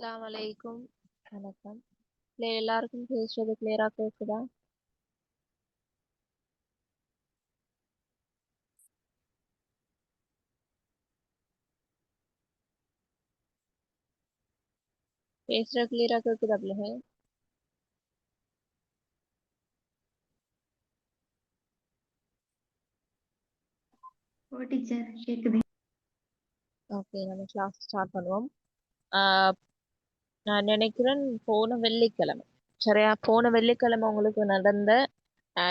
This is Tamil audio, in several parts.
அஸ்ஸலாமு அலைக்கும். வணக்கம். எல்லாருக்கும் பேசுறது கிளியரா கேக்குதா? பேசுறது கிளியரா கேக்குதா பிள்ளைங்க? ஓ டீச்சர் கேக்குது. ஓகே, நம்ம கிளாஸ் ஸ்டார்ட் பண்ணுவோம். நான் நினைக்கிறேன் போன வெள்ளிக்கிழமை, சரியா? போன வெள்ளிக்கிழமை உங்களுக்கு நடந்த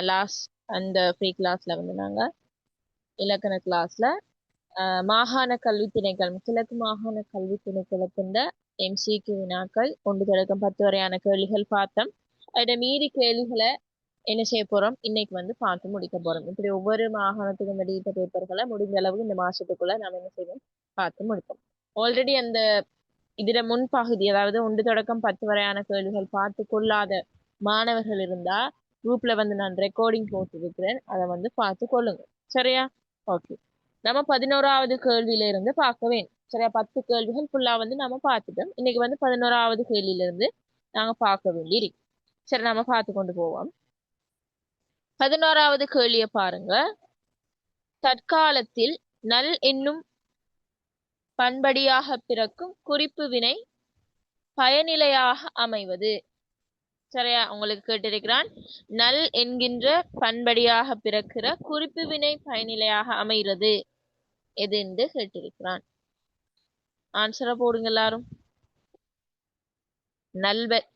லாஸ்ட் அந்த ஃப்ரீ கிளாஸ்ல வந்து நாங்க இலக்கண கிளாஸ்ல மாகாண கல்வி திணைக்களம், கிழக்கு மாகாண கல்வி திணைக்களத்தின் எம்சிக்கு வினாக்கள் 1 தொடக்கம் 10 வரையான கேள்விகள் பார்த்தோம். அதோட மீதி கேள்விகளை என்ன செய்ய போறோம், இன்னைக்கு வந்து பார்த்து முடிக்க போறோம். இப்படி ஒவ்வொரு மாகாணத்துக்கும் வெளியிட்ட பேப்பர்களை முடிஞ்ச அளவுக்கு இந்த மாசத்துக்குள்ள நாம என்ன செய்வோம், பார்த்து முடிப்போம். ஆல்ரெடி அந்த இதுல முன்பகுதி, அதாவது 1 தொடக்கம் 10 வரையான கேள்விகள் பார்த்து கொள்ளாத மாணவர்கள் இருந்தா குரூப்ல வந்து நான் ரெக்கார்டிங் போட்டிருக்கிறேன், அதை வந்து பார்த்து கொள்ளுங்க. சரியா? ஓகே, நம்ம 11வது கேள்வியில இருந்து பார்க்க வேண்டும். சரியா? 10 கேள்விகள் ஃபுல்லா வந்து நம்ம பார்த்துட்டோம். இன்னைக்கு வந்து 11வது கேள்வியில இருந்து நாங்க பார்க்க வேண்டி இருக்கு. சரி, நம்ம பார்த்து கொண்டு போவோம். 11வது கேள்வியை பாருங்க. தற்காலத்தில் நல் என்னும் பண்படியாக பிறக்கும் குறிப்பு வினை பயனிலையாக அமைவது. சரியா? உங்களுக்கு கேட்டிருக்கிறான், நல் என்கின்ற பண்படியாக பிறக்கிற குறிப்பு வினை பயனிலையாக அமைகிறது எது என்று கேட்டிருக்கிறான். ஆன்சரை போடுங்க எல்லாரும்.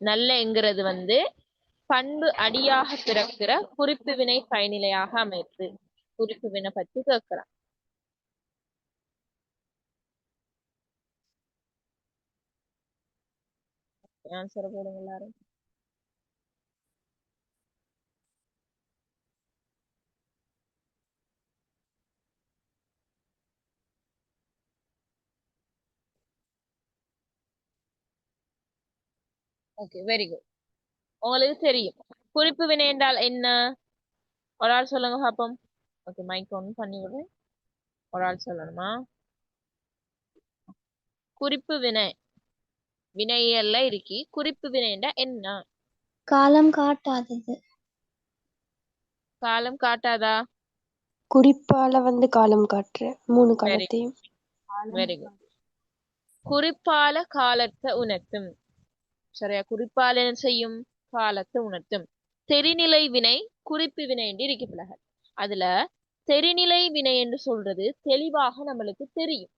நல்ல என்கிறது வந்து பண்பு அடியாக பிறக்கிற குறிப்பு வினை பயனிலையாக அமைது. குறிப்பு வினை பத்தி கேட்கிறான். ஆன்சரை போடுங்க எல்லாரும். Okay, very good. உங்களுக்கு தெரியும் குறிப்பு வினை என்றால் என்ன? ஒரு ஆள் சொல்லுங்க பாப்போம். ஓகே, மைக் ஆன் பண்ணி விடுறேன். ஒரு ஆள் சொல்லணுமா? குறிப்பு வினை, வினையல்ல இருக்கி குறிப்பு வினைண்டா என்ன? காலம் காட்டாதது. காலம் காட்டாதா? குறிப்பால வந்து காலம் காட்டுற 3 வெரி காலத்தையும். Very good. குறிப்பால காலத்தை உணர்த்தும். சரியா? குறிப்பால் என்ன செய்யும்? காலத்தை உணர்த்தும். தெரிநிலை வினை குறிப்பு வினை என்று இருக்கு பிள்ளைகள். அதுல தெரிநிலை வினை என்று சொல்றது தெளிவாக நம்மளுக்கு தெரியும்.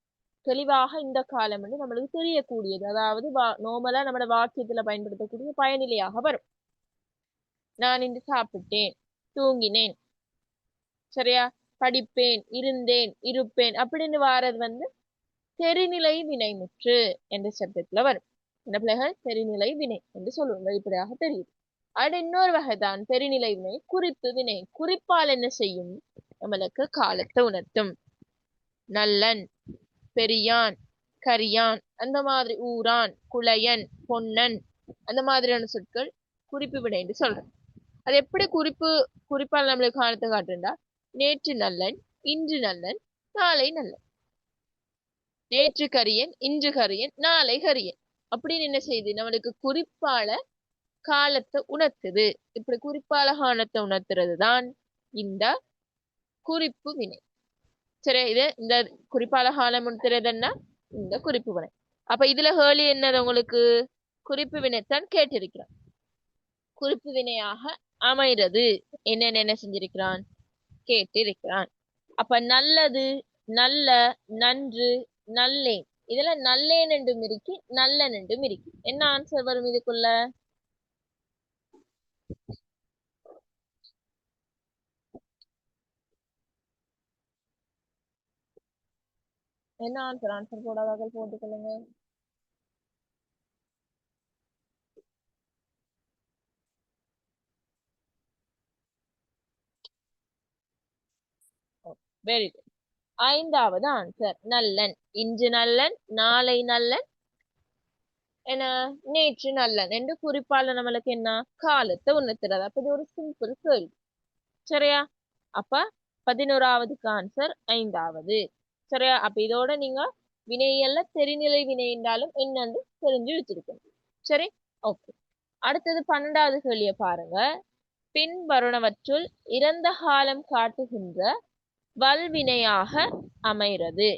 தெளிவாக இந்த காலம் வந்து நம்மளுக்கு தெரியக்கூடியது, அதாவது நோமலா நம்மளோட வாக்கியத்துல பயன்படுத்தக்கூடிய பயனிலையாக வரும். நான் இன்று சாப்பிட்டேன், தூங்கினேன், சரியா? படிப்பேன், இருந்தேன், இருப்பேன் அப்படின்னு வாரது வந்து தெரிநிலை வினைமுற்று என்ற சப்தத்துல வரும். இந்த பிள்ளைகள் தெரிநிலை வினை என்று சொல்லுவோம், வெளிப்படையாக தெரியுது. அது இன்னொரு வகைதான் தெரிநிலை வினை குறிப்பு வினை. குறிப்பால் என்ன செய்யும்? நம்மளுக்கு காலத்தை உணர்த்தும். நல்லன், பெரியான், கரியான், அந்த மாதிரி ஊரான், குளையன், பொன்னன், அந்த மாதிரியான சொற்கள் குறிப்பு வினை என்று சொல்றோம். அது எப்படி குறிப்பால் நம்மளுக்கு காலத்தை காட்டுண்டா, நேற்று நல்லன், இன்று நல்லன், நாளை நல்லன். நேற்று கரியன், இன்று கரியன், நாளை கரியன் அப்படின்னு என்ன செய்யுது? நம்மளுக்கு குறிப்பால காலத்தை உணர்த்துது. இப்படி குறிப்பால காலத்தை உணர்த்துறது தான் இந்த குறிப்பு வினை. சரி, இது இந்த குறிப்பால காலம் உணர்த்துறதுன்னா இந்த குறிப்பு வினை. அப்ப இதுல ஹேர்லி என்னது? உங்களுக்கு குறிப்பு வினைத்தான் கேட்டிருக்கிறான். குறிப்பு வினையாக அமைகிறது என்னென்ன என்ன செஞ்சிருக்கிறான், கேட்டிருக்கிறான். அப்ப நல்லது, நல்ல, நன்று, நல்லேன், இதுல நல்லேன் என்றும் இருக்கு, நல்லன் என்றும் இருக்கு. என்ன ஆன்சர் வரும் இதுக்குள்ள? என்ன ஆன்சர்? ஆன்சர் போடாதவர்கள் போட்டுக்கொள்ளுங்க. Very good. 5வது ஆன்சர் நல்லன். இன்று நல்லன், நாளை நல்லன், என்ன நேற்று நல்லன் என்று குறிப்பால நம்மளுக்கு என்ன காலத்தை உணர்த்துறது. அப்ப இது ஒரு சிம்பிள் கேள்வி. சரியா? அப்ப 11வதுக்கு ஆன்சர் 5வது. சரியா? அப்ப இதோட நீங்க வினையல்ல தெரிநிலை வினை என்றாலும் என்னன்னு தெரிஞ்சு வச்சிருக்கணும். சரி, ஓகே. அடுத்தது 12வது கேள்வியை பாருங்க. பின்வருணவற்றுள் இறந்த காலம் காட்டுகின்ற வல்வினையாக அமைகிறது.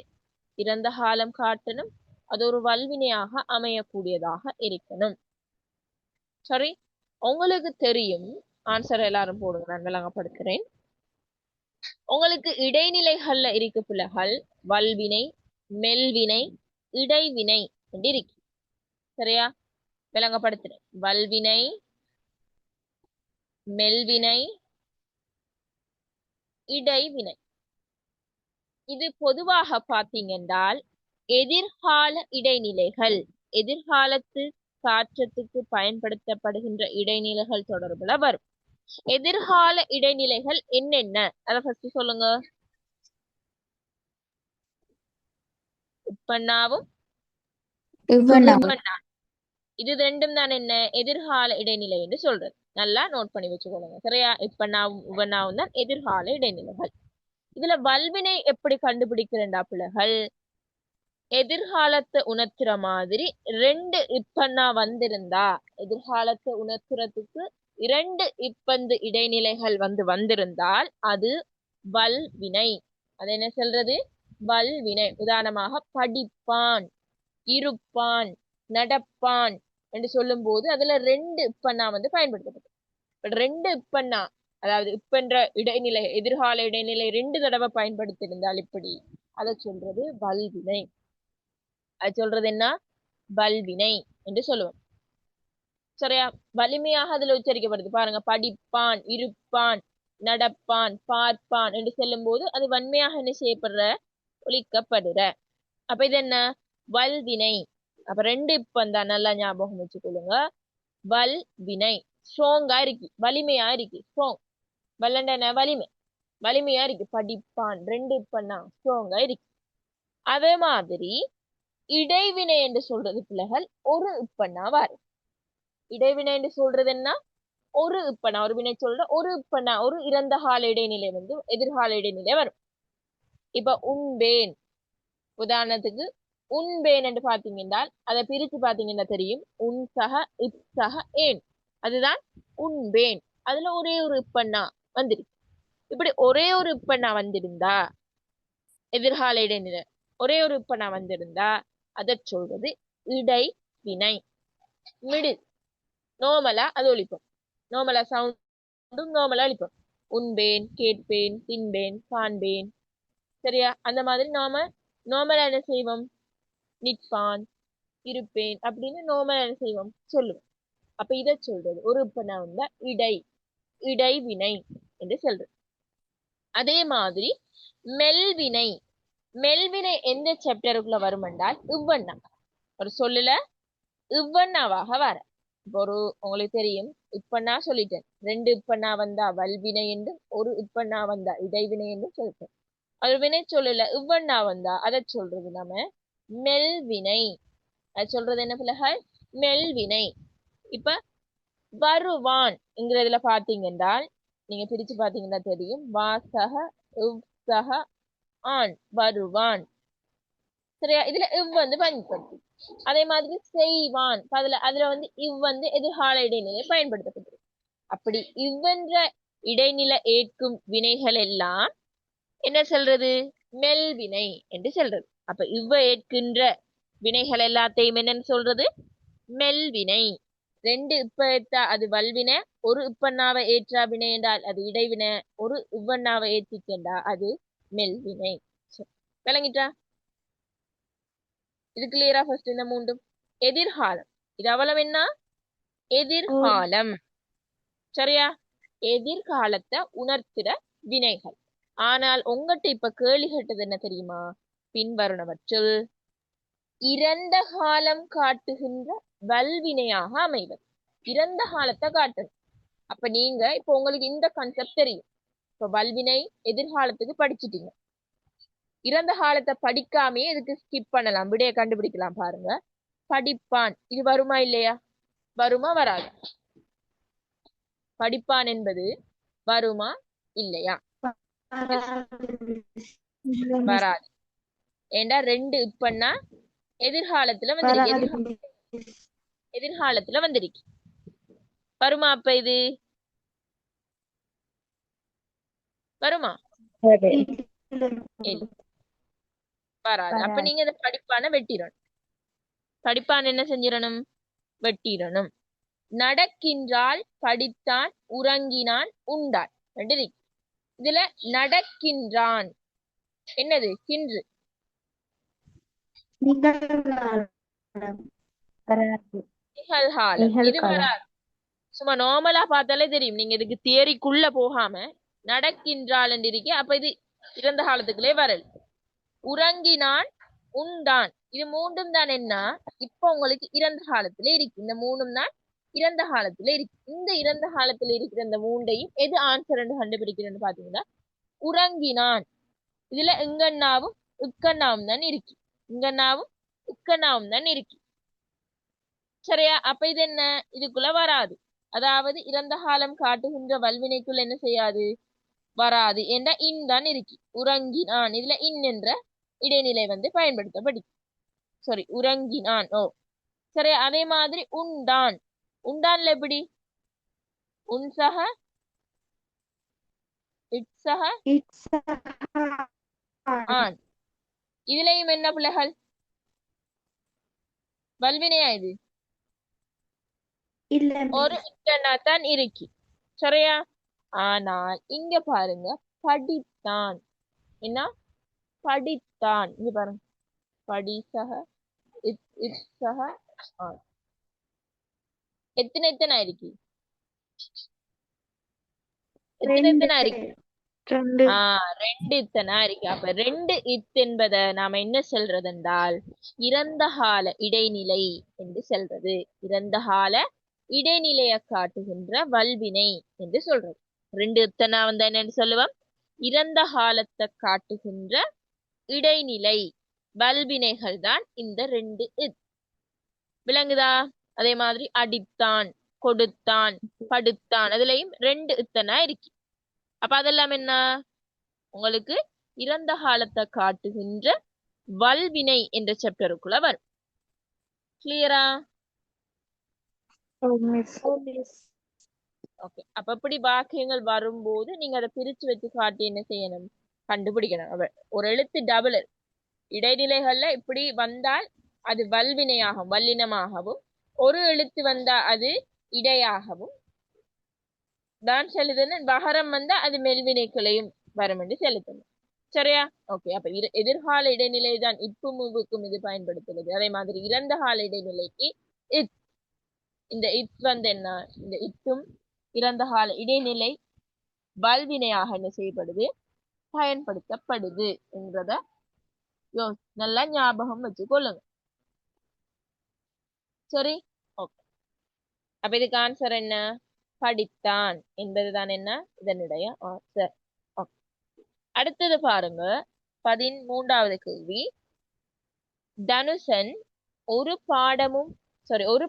இறந்த காலம் காட்டணும், அது ஒரு வல்வினையாக அமையக்கூடியதாக இருக்கணும். சரி, உங்களுக்கு தெரியும். ஆன்சர் எல்லாரும் போடுங்க, நான் விளங்கப்படுத்துறேன். உங்களுக்கு இடைநிலைகள்ல இருக்கு பிள்ளைகள் வல்வினை, மெல்வினை, இடைவினை என்று இருக்கு. சரியா, விளங்கப்படுத்துறேன். வல்வினை, மெல்வினை, இடைவினை. இது பொதுவாக பார்த்தீங்கன்றால் எதிர்கால இடைநிலைகள், எதிர்காலத்து காற்றத்துக்கு பயன்படுத்தப்படுகின்ற இடைநிலைகள் தொடர்புல வரும். எதிர்கால இடைநிலைகள் என்னென்ன அத ஃபர்ஸ்ட் சொல்லுங்க. உப்பண்ணாவும் உவண்ணா. இது ரெண்டும் தான் என்ன எதிர்கால இடைநிலை என்று சொல்றது. நல்லா நோட் பண்ணி வச்சுக்கோங்க. சரியா, இப்பண்ணாவும் உவண்ணாவும் தான் எதிர்கால இடைநிலைகள். இதுல வல்வினை எப்படி கண்டுபிடிக்கிறேன்டா பிள்ளைகள், எதிர்காலத்தை உணர்த்துற மாதிரி 2 இப்பண்ணா வந்திருந்தா, எதிர்காலத்தை உணர்த்துறதுக்கு 2 இப்பந்து இடைநிலைகள் வந்திருந்தால் அது வல்வினை. அது என்ன சொல்றது, வல்வினை. உதாரணமாக படிப்பான், இருப்பான், நடப்பான் என்று சொல்லும் போது அதுல 2 இப்பண்ணா பயன்படுத்தப்படும். 2 இப்பண்ணா, அதாவது இப்பென்ற இடைநிலை, எதிர்கால இடைநிலை 2 தடவை பயன்படுத்தியிருந்தால் இப்படி அதை சொல்றது வல்வினை. அது சொல்றது என்ன, வல்வினை என்று சொல்லுவோம். சரியா, வலிமையாக அதுல உச்சரிக்கப்படுது பாருங்க. படிப்பான், இருப்பான், நடப்பான், பார்ப்பான் என்று சொல்லும் போது அது வன்மையாக என்ன செய்யப்படுற, ஒலிக்கப்படுற. அப்ப இது என்ன, வல்வினை. அப்ப 2 இப்பந்தான், நல்லா ஞாபகம் வச்சுக்கொள்ளுங்க. வல்வினை ஸ்ட்ராங்கா இருக்கு, வலிமையா இருக்கு. ஸ்ட்ராங், வல்லண்ட வலிமை, வலிமையா இருக்கு. படிப்பான் 2 இப்பன்னா ஸ்ட்ராங்கா இருக்கு. அதே மாதிரி இடைவினை என்று சொல்றது பிள்ளைகள் ஒரு இப்பண்ணா வரும். இடைவினை என்று சொல்றது என்ன, ஒரு இப்பண்ணா, ஒரு வினை சொல்ற ஒரு இப்பண்ணா, ஒரு இறந்த கால இடைநிலை எதிர்கால இடைநிலை வரும். இப்ப உண்பேன், உதாரணத்துக்கு உண்பேன் என்று பாத்தீங்கன்னா அதை பிரிச்சு பாத்தீங்கன்னா தெரியும். உன் சக இப் சக ஏன், அதுதான் உண்பேன். அதுல ஒரே ஒரு இப்பண்ணா வந்திருக்கு. இப்படி ஒரே ஒரு இப்பண்ணா வந்திருந்தா, எதிர்கால இடைநிலை ஒரே ஒரு இப்பண்ணா வந்திருந்தா அதை சொல்றது இடைவினை. மிடில், நோமலா அது ஒழிப்போம், நோமலா சவுண்டும் நோமலா ஒழிப்போம். உண்பேன், கேட்பேன், தின்பேன், காண்பேன். சரியா, அந்த மாதிரி நாம நோமலா என்ன செய்வோம், நிற்பான், இருப்பேன் அப்படின்னு நோமலா என்ன செய்வோம், சொல்லுவோம். அப்ப இதை சொல்றது ஒரு இப்பண்ணா வந்தா இடைவினை என்று சொல்றது. அதே மாதிரி மெல்வினை, மெல்வினை எந்த சாப்டருக்குள்ள வரும் என்றால் இவ்வண்ணா, ஒரு சொல்லுல இவ்வண்ணாவாக வர. இப்போ ஒரு உங்களுக்கு தெரியும், இப்பண்ணா சொல்லிட்டேன். 2 இப்பண்ணா வந்தா வல்வினை என்றும் ஒரு இப்பண்ணா வந்தா இடைவினை என்றும் சொல்லிட்டேன். அது வினை சொல்லல இவ்வண்ணா வந்தா அதை சொல்றது நம்ம மெல்வினை. அது சொல்றது என்ன பிள்ளைகள், மெல்வினை. இப்ப வருவான் என்கிறதுல பாத்தீங்கன்னா நீங்க பிரிச்சு பாத்தீங்கன்னா தெரியும். வாசக இவ்சக ஆண், வருவான். சரியா, இதுல இவ் பயன்படுத்தி. அதே மாதிரி செய்வான், அதுல இவ் எதிர்கால இடைநிலை பயன்படுத்தப்பட்டது. அப்படி இவ்வென்ற இடைநிலை ஏற்கும் வினைகள் எல்லாம் என்ன சொல்றது, மெல்வினை என்று சொல்றது. அப்ப இவ்வ ஏற்கின்ற வினைகள் எல்லாத்தையும் என்னன்னு சொல்றது, மெல்வினை. 2 இப்ப ஏற்றா அது வல்வினை, ஒரு இப்பண்ணாவை ஏற்றா வினை என்றால் அது இடைவினை, ஒரு இவ்வண்ணாவை ஏற்றிக்கண்டா அது மெல்வினை. விளங்கிட்டா, இது கிளியரா? ஃபர்ஸ்ட் இந்த மூன்றும் எதிர்காலம், இது அவ்வளவு என்ன, எதிர்காலம். சரியா, எதிர்காலத்தை உணர்த்துற வினைகள். ஆனால் உங்ககிட்ட இப்ப கேள்வி கேட்டது என்ன தெரியுமா, பின்வருணவற்றுள் இறந்த காலம் காட்டுகின்ற வல்வினையாக அமைவது. இறந்த காலத்தை காட்டணும். அப்ப நீங்க இப்ப உங்களுக்கு இந்த கான்செப்ட் தெரியும். இப்ப வல்வினை எதிர்காலத்துக்கு படிச்சுட்டீங்க. இறந்த காலத்தை படிக்காமே இதுக்கு ஸ்கிப் பண்ணலாம், விடைய கண்டுபிடிக்கலாம். பாருங்க, படிப்பான் இது வருமா இல்லையா, வருமா வராது? படிப்பான் என்பது வருமா இல்லையா? வராது. ஏண்டா ரெண்டு இப்பன்னா எதிர்காலத்துல வந்திருக்கு. எதிர்காலத்துல வந்திருக்கு. வருமா அப்ப இது வருமா? வராது. அப்ப நீங்க இதை படிப்பான வெட்டிடணும். படிப்பான் என்ன செஞ்சிடணும்? வெட்டிடணும். நடக்கின்றால் படித்தான் உறங்கினான் உண்டான். இதுல நடக்கின்றான் என்னது? கின்று. நிகழ்காலம். இது வராது. சும்மா நார்மலா பார்த்தாலே தெரியும். நீங்க இதுக்கு தியரிக்குள்ள போகாம நடக்கின்றாள் இருக்கே, அப்ப இது இறந்த காலத்துக்குள்ளே வரல். உறங்கினான் உண்டான் இது மூன்றும் தான் என்ன? இப்ப உங்களுக்கு இறந்த காலத்துல இருக்கு. இந்த மூணும் தான் இறந்த காலத்துல இருக்கு. இந்த இறந்த காலத்துல இருக்கிற இந்த மூண்டையும் எது ஆன்சர் கண்டுபிடிக்கிறேன்னு பாத்தீங்கன்னா உறங்கினான். இதுல எங்கன்னாவும் உட்கண்ணாவும் தான் இருக்கு. இங்கன்னாவும் உட்கண்ணாவும் தான் இருக்கு. சரியா? அப்ப இது என்ன? இதுக்குள்ள வராது. அதாவது இறந்த காலம் காட்டுகின்ற வல்வினைக்குள்ள என்ன செய்யாது? வராது. என்ற இன் தான் இருக்கு. உறங்கினான் இதுல இன் என்ற இடைநிலை பயன்படுத்தப்படி. சாரி, உறங்கினான். ஓ சரி. அதே மாதிரி உண்டான். உண்டான்ல எப்படி? உன்சக இட்சக ஆன். இதுலயும் என்ன பிள்ளைகள்? வல்வினையா இது? ஒரு தான் இருக்கு. சரியா? ஆனால் இங்க பாருங்க, படித்தான். என்ன? படித்தான். இங்க பாருங்க, படிசக இட்சக ஆன். எத்தனை இருக்கு? எத்தனை இருக்கு? ரெண்டு இத்தனா இருக்கு. அப்ப ரெண்டு என்பதை நாம என்ன சொல்றது என்றால் இறந்த கால இடைநிலை என்று சொல்றது. இறந்த கால இடைநிலையை காட்டுகின்ற வல்வினை என்று சொல்றது. ரெண்டு இத்தனா என்னன்னு சொல்லுவோம்? இறந்த காலத்தை காட்டுகின்ற இடைநிலை வல்வினைகள் தான் இந்த ரெண்டு. விளங்குதா? அதே மாதிரி அடித்தான், கொடுத்தான், படுத்தான், அதுலயும் ரெண்டு இத்தனா இருக்கு. அப்ப அதெல்லாம் என்ன? உங்களுக்கு இறந்த காலத்தை காட்டுகின்ற வல்வினை என்ற சாப்டருக்குள்ள வரும். கிளியரா? ஓகே. அப்ப இப்படி வாக்கியங்கள் வரும்போது நீங்க அதை பிரிச்சு வச்சு காட்டி என்ன செய்யணும்? கண்டுபிடிக்கணும். ஒரு எழுத்து டபுள் இடைநிலைகள்ல இப்படி வந்தால் அது வல்வினையாகவும் வல்லினமாகவும், ஒரு எழுத்து வந்தா அது இடையாகவும் தான் செலுத்தணும். வகரம் வந்தா அது மெல்வினைகளையும் வரும் என்று செலுத்தணும். சரியா? ஓகே. அப்ப எதிர்கால இடைநிலை தான் இப்பும் மூவுக்கும் இது பயன்படுத்துறது. அதே மாதிரி இறந்த கால இடைநிலைக்கு இத். இந்த இத் என்ன? இந்த இத்தும் இறந்த கால இடைநிலை வல்வினையாக என்ன செய்யப்படுது? பயன்படுத்தப்படுது என்றத நல்லா ஞாபகம் வச்சு கொள்ளுங்க. சரி, ஓகே. அப்ப இதுக்கு ஆன்சர் என்ன? படித்தான் என்பதுதான் என்ன இதனுடைய ஆன்சர். அடுத்தது பாருங்க, 13வது கேள்வி. தனுஷன் ஒரு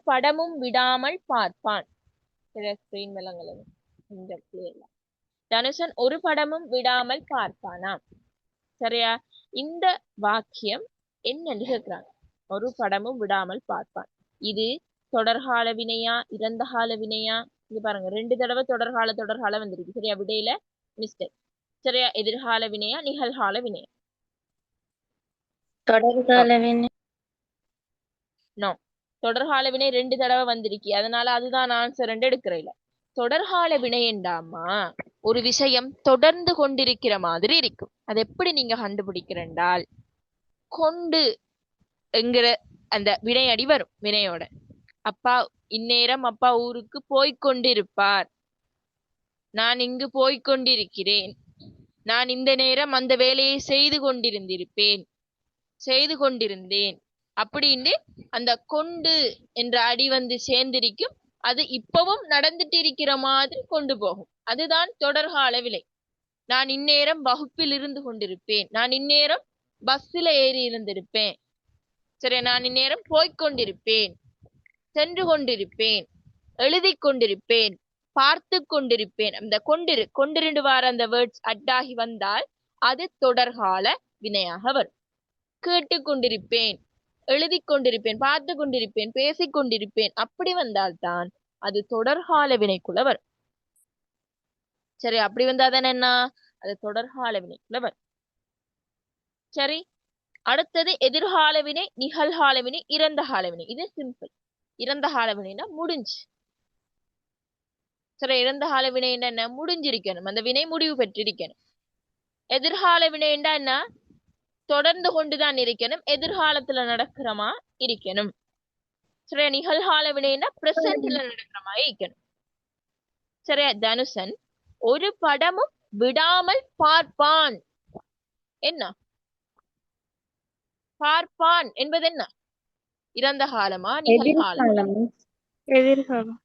படமும் விடாமல் பார்ப்பான். ஸ்கிரீன் விளங்கல. தனுஷன் ஒரு படமும் விடாமல் பார்ப்பானாம். சரியா? இந்த வாக்கியம் என்னன்னு கேட்கிறாங்க. ஒரு படமும் விடாமல் பார்ப்பான். இது தொடர்கால வினையா இறந்த கால வினையா? இது பாருங்க, 2 தடவை தொடர்கால வந்திருக்கு. சரியா? விடையில மிஸ்டேக். சரியா? எதிர்கால வினையா நிகழ்கால வினையா? தொடர்கால வினை. நோ, தொடர்கால வினை 2 தடவை வந்திருக்கு. அதனால அதுதான் ஆன்சர் எடுக்கிறேன். தொடர்கால வினை என்றாமா ஒரு விஷயம் தொடர்ந்து கொண்டிருக்கிற மாதிரி இருக்கும். அது எப்படி நீங்க கண்டுபிடிக்கிறேன்டால் கொண்டு என்கிற அந்த வினையடி வரும். வினையோட அப்பா இந்நேரம் அப்பா ஊருக்கு போய்கொண்டிருப்பார். நான் இங்கு போய்கொண்டிருக்கிறேன். நான் இந்த நேரம் அந்த வேலையை செய்து கொண்டிருந்தேன் அப்படின்னு அந்த கொண்டு என்ற அடி சேர்ந்திருக்கும். அது இப்பவும் நடந்துட்டு இருக்கிற மாதிரி கொண்டு போகும். அதுதான் தொடர்கால வினை. நான் இந்நேரம் வகுப்பில் இருந்து கொண்டிருப்பேன். நான் இந்நேரம் பஸ்ல ஏறி இருந்திருப்பேன். சரி, நான் இந்நேரம் போய்கொண்டிருப்பேன், சென்று கொண்டிருப்பேன், எழுதி கொண்டிருப்பேன், பார்த்து கொண்டிருப்பேன். அந்த கொண்டிருந்து வார அந்த வேர்ட்ஸ் அட்டாகி வந்தால் அது தொடர்கால வினையாக வரும். கேட்டுக்கொண்டிருப்பேன், எழுதி கொண்டிருப்பேன், பார்த்து கொண்டிருப்பேன், பேசிக் கொண்டிருப்பேன் அப்படி வந்தால்தான் அது தொடர்கால வினைக்குள்ள வரும். சரி, அப்படி வந்தாதானே என்ன, அது தொடர்கால வினைக்குள்ள வரும். சரி, அடுத்தது எதிர்கால வினை, நிகழ்கால வினை, இறந்த கால வினை. இது சிம்பிள். இறந்த கால வினைனா முடிஞ்சு. சரி, இறந்த கால வினை என்ன, முடிஞ்சிருக்கணும், அந்த வினை முடிவு பெற்றிருக்கணும். எதிர்கால வினை என்ன, தொடர்ந்து கொண்டுதான் இருக்கணும், எதிர்காலத்துல நடக்கிறமா இருக்கணும். சரி, நிகழ்கால வினைனா பிரசன்ட்ல நடக்கிறமா இருக்கணும். சரி, தனுசன் ஒரு படமும் விடாமல் பார்ப்பான். என்ன பார்ப்பான் என்பது என்ன, இறந்த காலமா நிகழ்காலம்? எதிர்காலம்.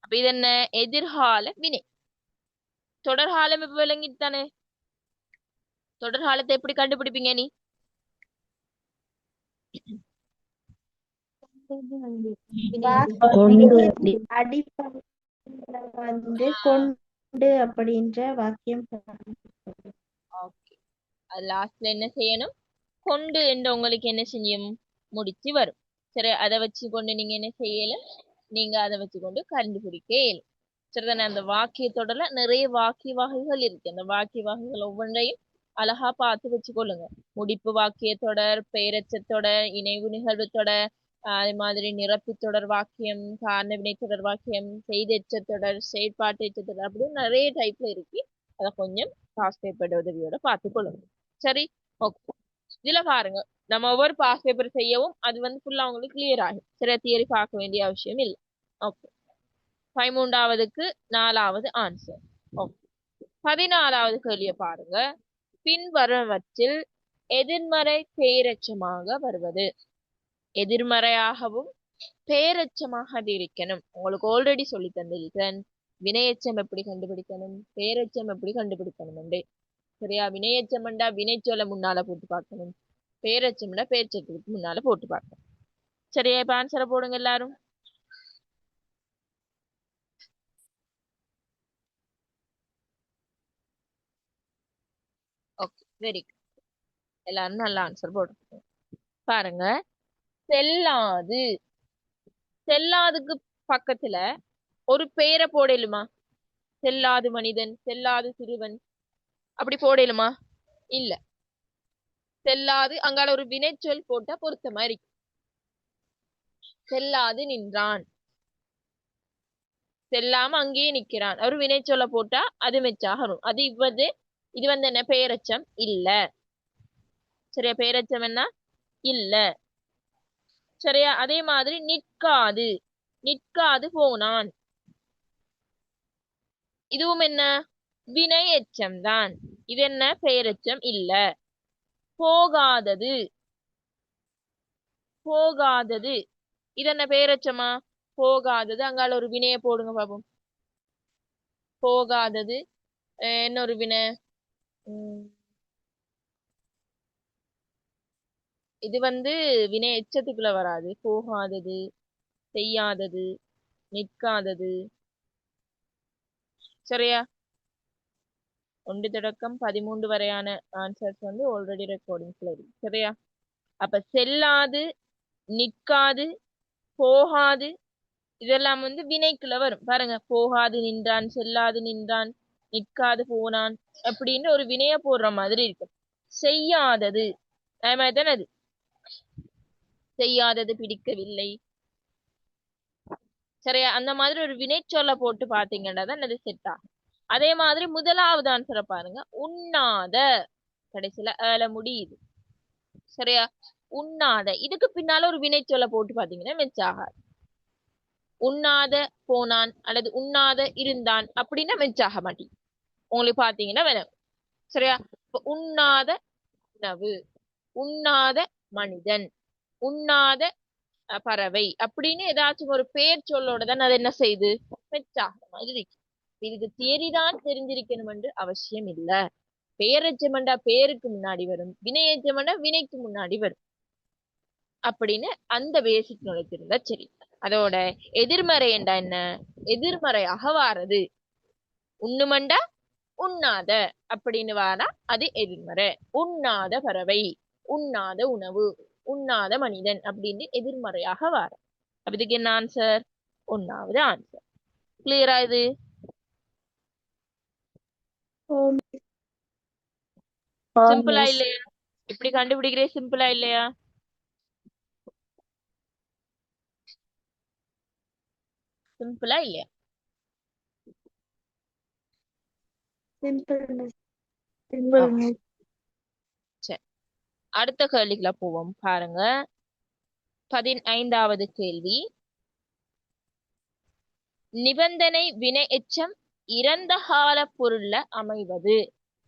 அப்ப இது என்ன, எதிர்கால வினை. தொடர்காலம் இப்ப விளங்கித்தானே. தொடர்காலத்தை எப்படி கண்டுபிடிப்பீங்க நீ? அடிப்படையில கொண்டு அப்படின்ற வாக்கியம். ஓகே, அது லாஸ்ட்ல என்ன செய்யணும், கொண்டு என்று உங்களுக்கு என்ன செய்யும், முடிச்சு வரும். சரி, அதை வச்சு கொண்டு நீங்க என்ன செய்யல, நீங்க அதை வச்சு கொண்டு கண்டுபிடிக்க இயலும். சரிதானே. அந்த வாக்கியத்தொடர்ல நிறைய வாக்கிய வகைகள் இருக்கு. அந்த வாக்கிய வகைகள் ஒவ்வொன்றையும் அழகா பார்த்து வச்சுக்கொள்ளுங்க. முடிப்பு வாக்கியத்தொடர், பெயரச்சத்தொடர், இணைவு நிகழ்வு தொடர், அதே மாதிரி நிரப்பி தொடர் வாக்கியம், காரண வினை தொடர் வாக்கியம், செய்தெச்சத்தொடர், செயற்பாட்டு எச்சத்தொடர், அப்படின்னு நிறைய டைப்ல இருக்கு. அதை கொஞ்சம் பாஸ் பேப்பர் உதவியோட பார்த்துக்கொள்ளுங்க. சரி, ஓகே. இதுல பாருங்க, நம்ம ஒவ்வொரு பாஸ் பேப்பர் செய்யவும் அது வந்து ஃபுல்லா உங்களுக்கு கிளியர் ஆகும். சரி, தியரி பார்க்க வேண்டிய அவசியம் இல்லை. ஓகே, 13வது 4வது ஆன்சர். ஓகே, 14வது கேள்வியை பாருங்க. பின்வருவற்றில் எதிர்மறை பெயரெச்சமாக வருவது. எதிர்மறையாகவும் பெயரெச்சமாக அது இருக்கணும். உங்களுக்கு ஆல்ரெடி சொல்லி தந்திருக்கேன் வினையெச்சம் எப்படி கண்டுபிடிக்கணும், பெயரெச்சம் எப்படி கண்டுபிடிக்கணும் என்று. சரியா, வினையெச்சம்டா வினைச்சொல்ல முன்னால போட்டு பார்க்கணும், பெயரெச்சம்டா பெயர்ச்சத்துக்கு முன்னால போட்டு பார்க்கணும். சரியா, இப்ப ஆன்சரை போடுங்க எல்லாரும். Okay, very good. எல்லாரும் நல்ல ஆன்சர் போடுங்க. பாருங்க, செல்லாது. செல்லாதுக்கு பக்கத்துல ஒரு பெயரை போடலுமா? செல்லாது மனிதன், செல்லாது சிறுவன், அப்படி போடலுமா? இல்ல. செல்லாது அங்கால ஒரு வினைச்சொல் போட்டா பொருத்தமா இருக்கு. செல்லாது நின்றான், செல்லாம அங்கேயே நிக்கிறான், ஒரு வினைச்சொல்ல போட்டா அது மெச்சாகணும். அது இது வந்து என்ன, பெயரச்சம் இல்ல. சரியா, பெயரச்சம் என்ன இல்ல. சரியா, அதே மாதிரி நிற்காது. நிற்காது போனான், இதுவும் என்ன, வினை எச்சம் தான். இது என்ன, பெயரெச்சம் இல்ல. போகாதது. போகாதது இது என்ன, பெயரெச்சமா? போகாதது அங்கால ஒரு வினைய போடுங்க பாப்போம். போகாதது என்ன ஒரு வினை, இது வந்து வினை எச்சத்துக்குள்ள வராது. போகாதது, செய்யாதது, நிற்காதது. சரியா, 1 தொடக்கம் 13 வரையான ஆன்சர்ஸ் வந்து ஆல்ரெடி ரெக்கார்டிங்ஸ்ல இருக்கு. சரியா, அப்ப செல்லாது, நிற்காது, போகாது, இதெல்லாம் வந்து வினைக்குள்ள வரும். பாருங்க, போகாது நின்றான், செல்லாது நின்றான், நிற்காது போனான் அப்படின்னு ஒரு வினைய போடுற மாதிரி இருக்கும். செய்யாதது அதே மாதிரி தானே, அது செய்யாதது பிடிக்கவில்லை. சரியா, அந்த மாதிரி ஒரு வினைச்சொல்ல போட்டு பாத்தீங்கன்னா தான் அது செட் ஆகும். அதே மாதிரி முதலாவது ஆன்சரை பாருங்க, உண்ணாத, கடைசியில ஏல முடியுது. சரியா, உண்ணாத, இதுக்கு பின்னால ஒரு வினைச்சொல்ல போட்டு பாத்தீங்கன்னா மெச் ஆகாது. உண்ணாத போனான் அல்லது உண்ணாத இருந்தான் அப்படின்னா மெச் ஆக மாட்டேங்குது. உங்களுக்கு பாத்தீங்கன்னா வேணும். சரியா, உண்ணாத உணவு, உண்ணாத மனிதன், உண்ணாத பறவை அப்படின்னு ஏதாச்சும் ஒரு பேர் சொல்லோட தான் அது என்ன செய்யுது, மெச் ஆகிற மாதிரி இருக்கு. இதுக்கு தியரி தான் தெரிஞ்சிருக்கணும் என்று அவசியம் இல்ல. பெயரெச்சமண்டா பேருக்கு முன்னாடி வரும், வினையெச்சமண்டா வினைக்கு முன்னாடி வரும் அப்படின்னு அந்த பேசிக் நாலேஜ் இருந்தா சரி. அதோட எதிர்மறை என்றா என்ன, எதிர்மறையாக வாரது. உண்ணுமண்டா உண்ணாத அப்படின்னு வாரா அது எதிர்மறை. உண்ணாத பறவை, உண்ணாத உணவு, உண்ணாத மனிதன் அப்படின்னு எதிர்மறையாக வர. அப்ப இதுக்கு என்ன ஆன்சர்? ஒன்னாவது ஆன்சர். கிளியரா இது? ஓம் சிம்பிளா இல்லையா? இப்படி கண்டுபிடிக்கிறே சிம்பிளா இல்லையா? சிம்பிளா இல்லையா? Simple miss. Simple Okay. Miss. சரி, அடுத்த கேள்விக்குள்ள போவோம் பாருங்க. 15வது கேள்வி. நிபந்தனை வினை எச்சம் இறந்த கால பொருள்ல அமைவது.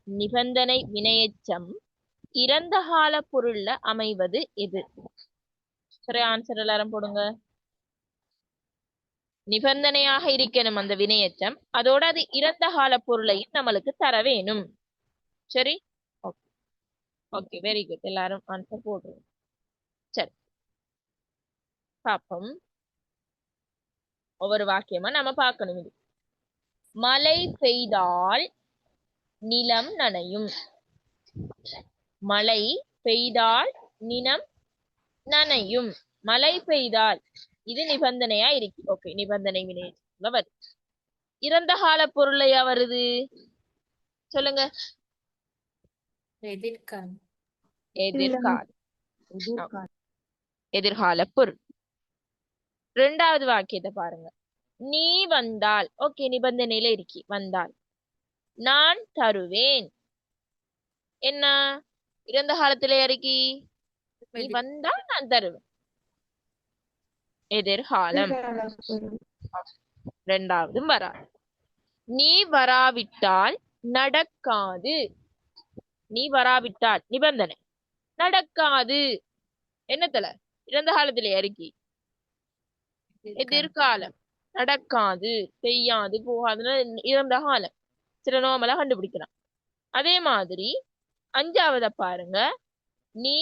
நிபந்தனை வினையெச்சம் இறந்த கால பொருள்ல அமைவது எது? சரி, ஆன்சர் எல்லாரும் போடுங்க. நிபந்தனையாக இருக்கணும் அந்த வினையெச்சம், அதோட அது இறந்த கால பொருளையும் நம்மளுக்கு தர வேணும். சரி, ஓகே ஓகே, வெரி குட். எல்லாரும் ஆன்சர் போடுறோம். சரி, பாப்போம். ஒவ்வொரு வாக்கியமா நம்ம பார்க்கணும். இது மழை பெய்தால் நிலம் நனையும். மழை பெய்தால் நிலம் நனையும். மழை பெய்தால் இது நிபந்தனையா இருக்கு. ஓகே, நிபந்தனை வினையெச்சம்ல வருது. இறந்த கால பொருளையா வருது? சொல்லுங்க. எதிர்காலம். எதிர்கால எதிர்கால பொருள். ரெண்டாவது வாக்கியத்தை பாருங்க. நீ வந்தால், ஓகே, நிபந்தனையில இருக்கு வந்தால். நான் தருவேன், என்ன இறந்த காலத்திலே இருக்கு. நீ வந்தால் நான் தருவேன், எதிர்காலம். ரெண்டாவது வராது. நீ வராவிட்டால் நடக்காது. நீ வராவிட்டால் நிபந்தனை நடக்காது. என்னத்துல? இறந்த காலத்திலே இருக்கு. எதிர்காலம். நடக்காது, செய்யாது, போகாதுன்னு இறந்த காலம். சில நோமலா கண்டுபிடிக்கலாம். அதே மாதிரி 5வது பாருங்க. நீ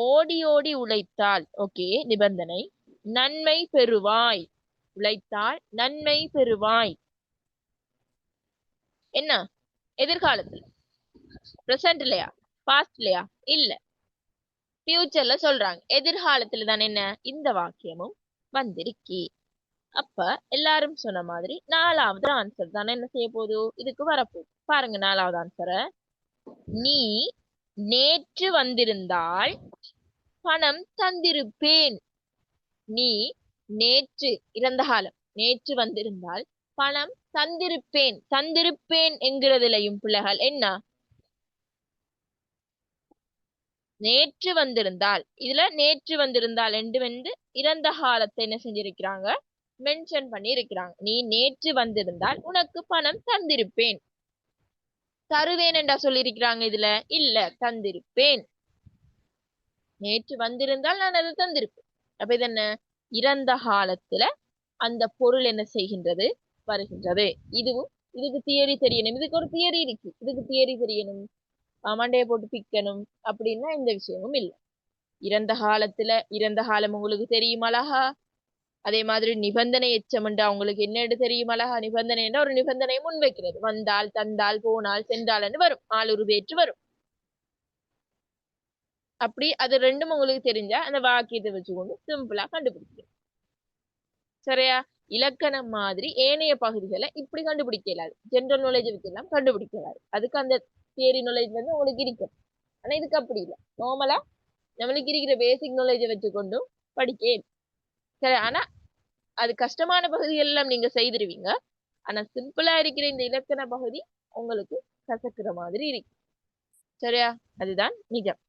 ஓடி ஓடி உழைத்தால், ஓகே, நிபந்தனை நன்மை பெறுவாய். உழைத்தால் நன்மை பெறுவாய். என்ன? எதிர்காலத்துல. பிரசன்ட்லயா பாஸ்ட்லயா? இல்ல, ஃபியூச்சர்ல சொல்றாங்க. எதிர்காலத்துல தான் என்ன இந்த வாக்கியமும் வந்திருக்கி. அப்ப எல்லாரும் சொன்ன மாதிரி 4வது ஆன்சர் தானே என்ன செய்ய போகுது, இதுக்கு வரப்போகுது. பாருங்க 4வது ஆன்சரை. நீ நேற்று வந்திருந்தால் பணம் தந்திருப்பேன். நீ நேற்று இறந்த காலம், நேற்று வந்திருந்தால் பணம் தந்திருப்பேன். தந்திருப்பேன் என்கிறதுலையும் பிள்ளைகள் என்ன? நேற்று வந்திருந்தால், இதுல நேற்று வந்திருந்தால் என்று வந்து இறந்த காலத்தை என்ன செஞ்சிருக்கிறாங்க, மென்ஷன் பண்ணி இருக்கிறாங்க. நீ நேற்று வந்திருந்தால் உனக்கு பணம் தந்திருப்பேன். தருவேன் என்றா சொல்லியிருக்கிறாங்க இதுல? இல்ல, தந்திருப்பேன். நேற்று வந்திருந்தால் நான் அதை தந்திருப்பேன். அப்ப இது என்ன? இறந்த காலத்துல அந்த பொருள் என்ன செய்கின்றது, வருகின்றது. இதுவும் இதுக்கு தியரி தெரியணும். இதுக்கு ஒரு தியரி இருக்கு. இதுக்கு தியரி தெரியணும், மண்டையை போட்டு பிக்கணும் அப்படின்னா இந்த விஷயமும் இல்லை. இறந்த காலத்துல, இறந்த காலம் உங்களுக்கு தெரியும் அழகா. அதே மாதிரி நிபந்தனை எச்சம்ண்டா உங்களுக்கு என்னன்னு தெரியும் அழகா. நிபந்தனை ஒரு நிபந்தனையை முன்வைக்கிறது. வந்தால், தந்தால், போனால், சென்றால் வரும். ஆளுரு வேற்று வரும். அப்படி அது ரெண்டும் உங்களுக்கு தெரிஞ்சா அந்த வாக்கியத்தை வச்சுக்கொண்டு சிம்பிளா கண்டுபிடிக்கும். சரியா? இலக்கணம் மாதிரி ஏனைய பகுதிகளை இப்படி கண்டுபிடிக்க இயலாது. ஜென்ரல் நாலேஜ் வச்செல்லாம் கண்டுபிடிக்க இயலாது. அதுக்கு அந்த தியரி நாலேஜ் வந்து உங்களுக்கு இருக்கும். ஆனா இதுக்கு அப்படி இல்லை. நார்மலா நம்மளுக்கு இருக்கிற பேசிக் நாலேஜை வச்சுக்கொண்டும் படிக்க. சரி, ஆனா அது கஷ்டமான பகுதிகள் எல்லாம் நீங்க செய்திருவீங்க. ஆனா சிம்பிளா இருக்கிற இந்த இலக்கண பகுதி உங்களுக்கு கசக்குற மாதிரி இருக்கு. சரியா? அதுதான் நிஜம்.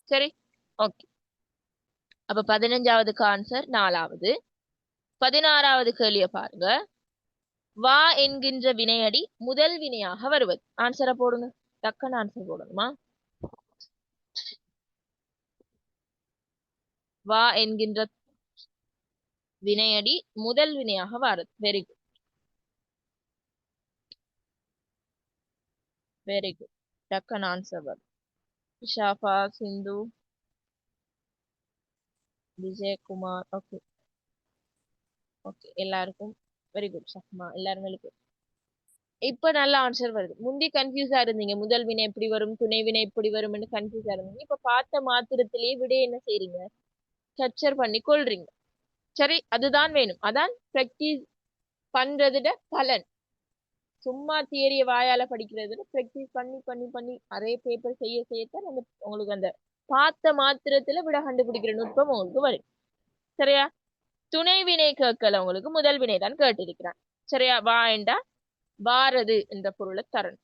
சரி, ஓகே. அப்ப 15வது ஆன்சர் 4வது. 16வது கேள்வியை பாருங்க. வா என்கின்ற வினையடி முதல் வினையாக வருவது. ஆன்சரை போடுங்க. டக்குன்னு ஆன்சர் போடணுமா? வா என்கின்ற வினையடி முதல் வினையாக வருது. Very good, very good. டக்குன்னு ஆன்சர் வரும். ஷாஃபா, சிந்து, விஜயகுமார். ஓகே ஓகே, எல்லாருக்கும் வெரி குட். சஹ்மா, எல்லாரும் வெரி குட். இப்ப நல்ல ஆன்சர் வருது. முந்தி கன்ஃபியூஸா இருந்தீங்க, முதல் வினை எப்படி வரும், துணை வினை எப்படி வரும்னு கன்ஃபியூஸா இருந்தீங்க. இப்ப பார்த்த மாத்திரத்திலேயே விட என்ன செய்றீங்க, கேப்சர் பண்ணி கொள்றீங்க. சரி, அதுதான் வேணும். அதான் பிராக்டிஸ் பண்றதுட பலன். சும்மா தியரிய வாயால படிக்கிறதுல பிராக்டிஸ் பண்ணி பண்ணி பண்ணி அதே பேப்பர் செய்ய செய்யத்தான் அந்த உங்களுக்கு அந்த பார்த்த மாத்திரத்துல விட கண்டுபிடிக்கிற நுட்பம் உங்களுக்கு வரும். சரியா? துணை வினை கேட்கல, உங்களுக்கு முதல் வினை தான் கேட்டிருக்கிறான். சரியா? வா என்றா வாரது என்ற பொருளை தரணும்,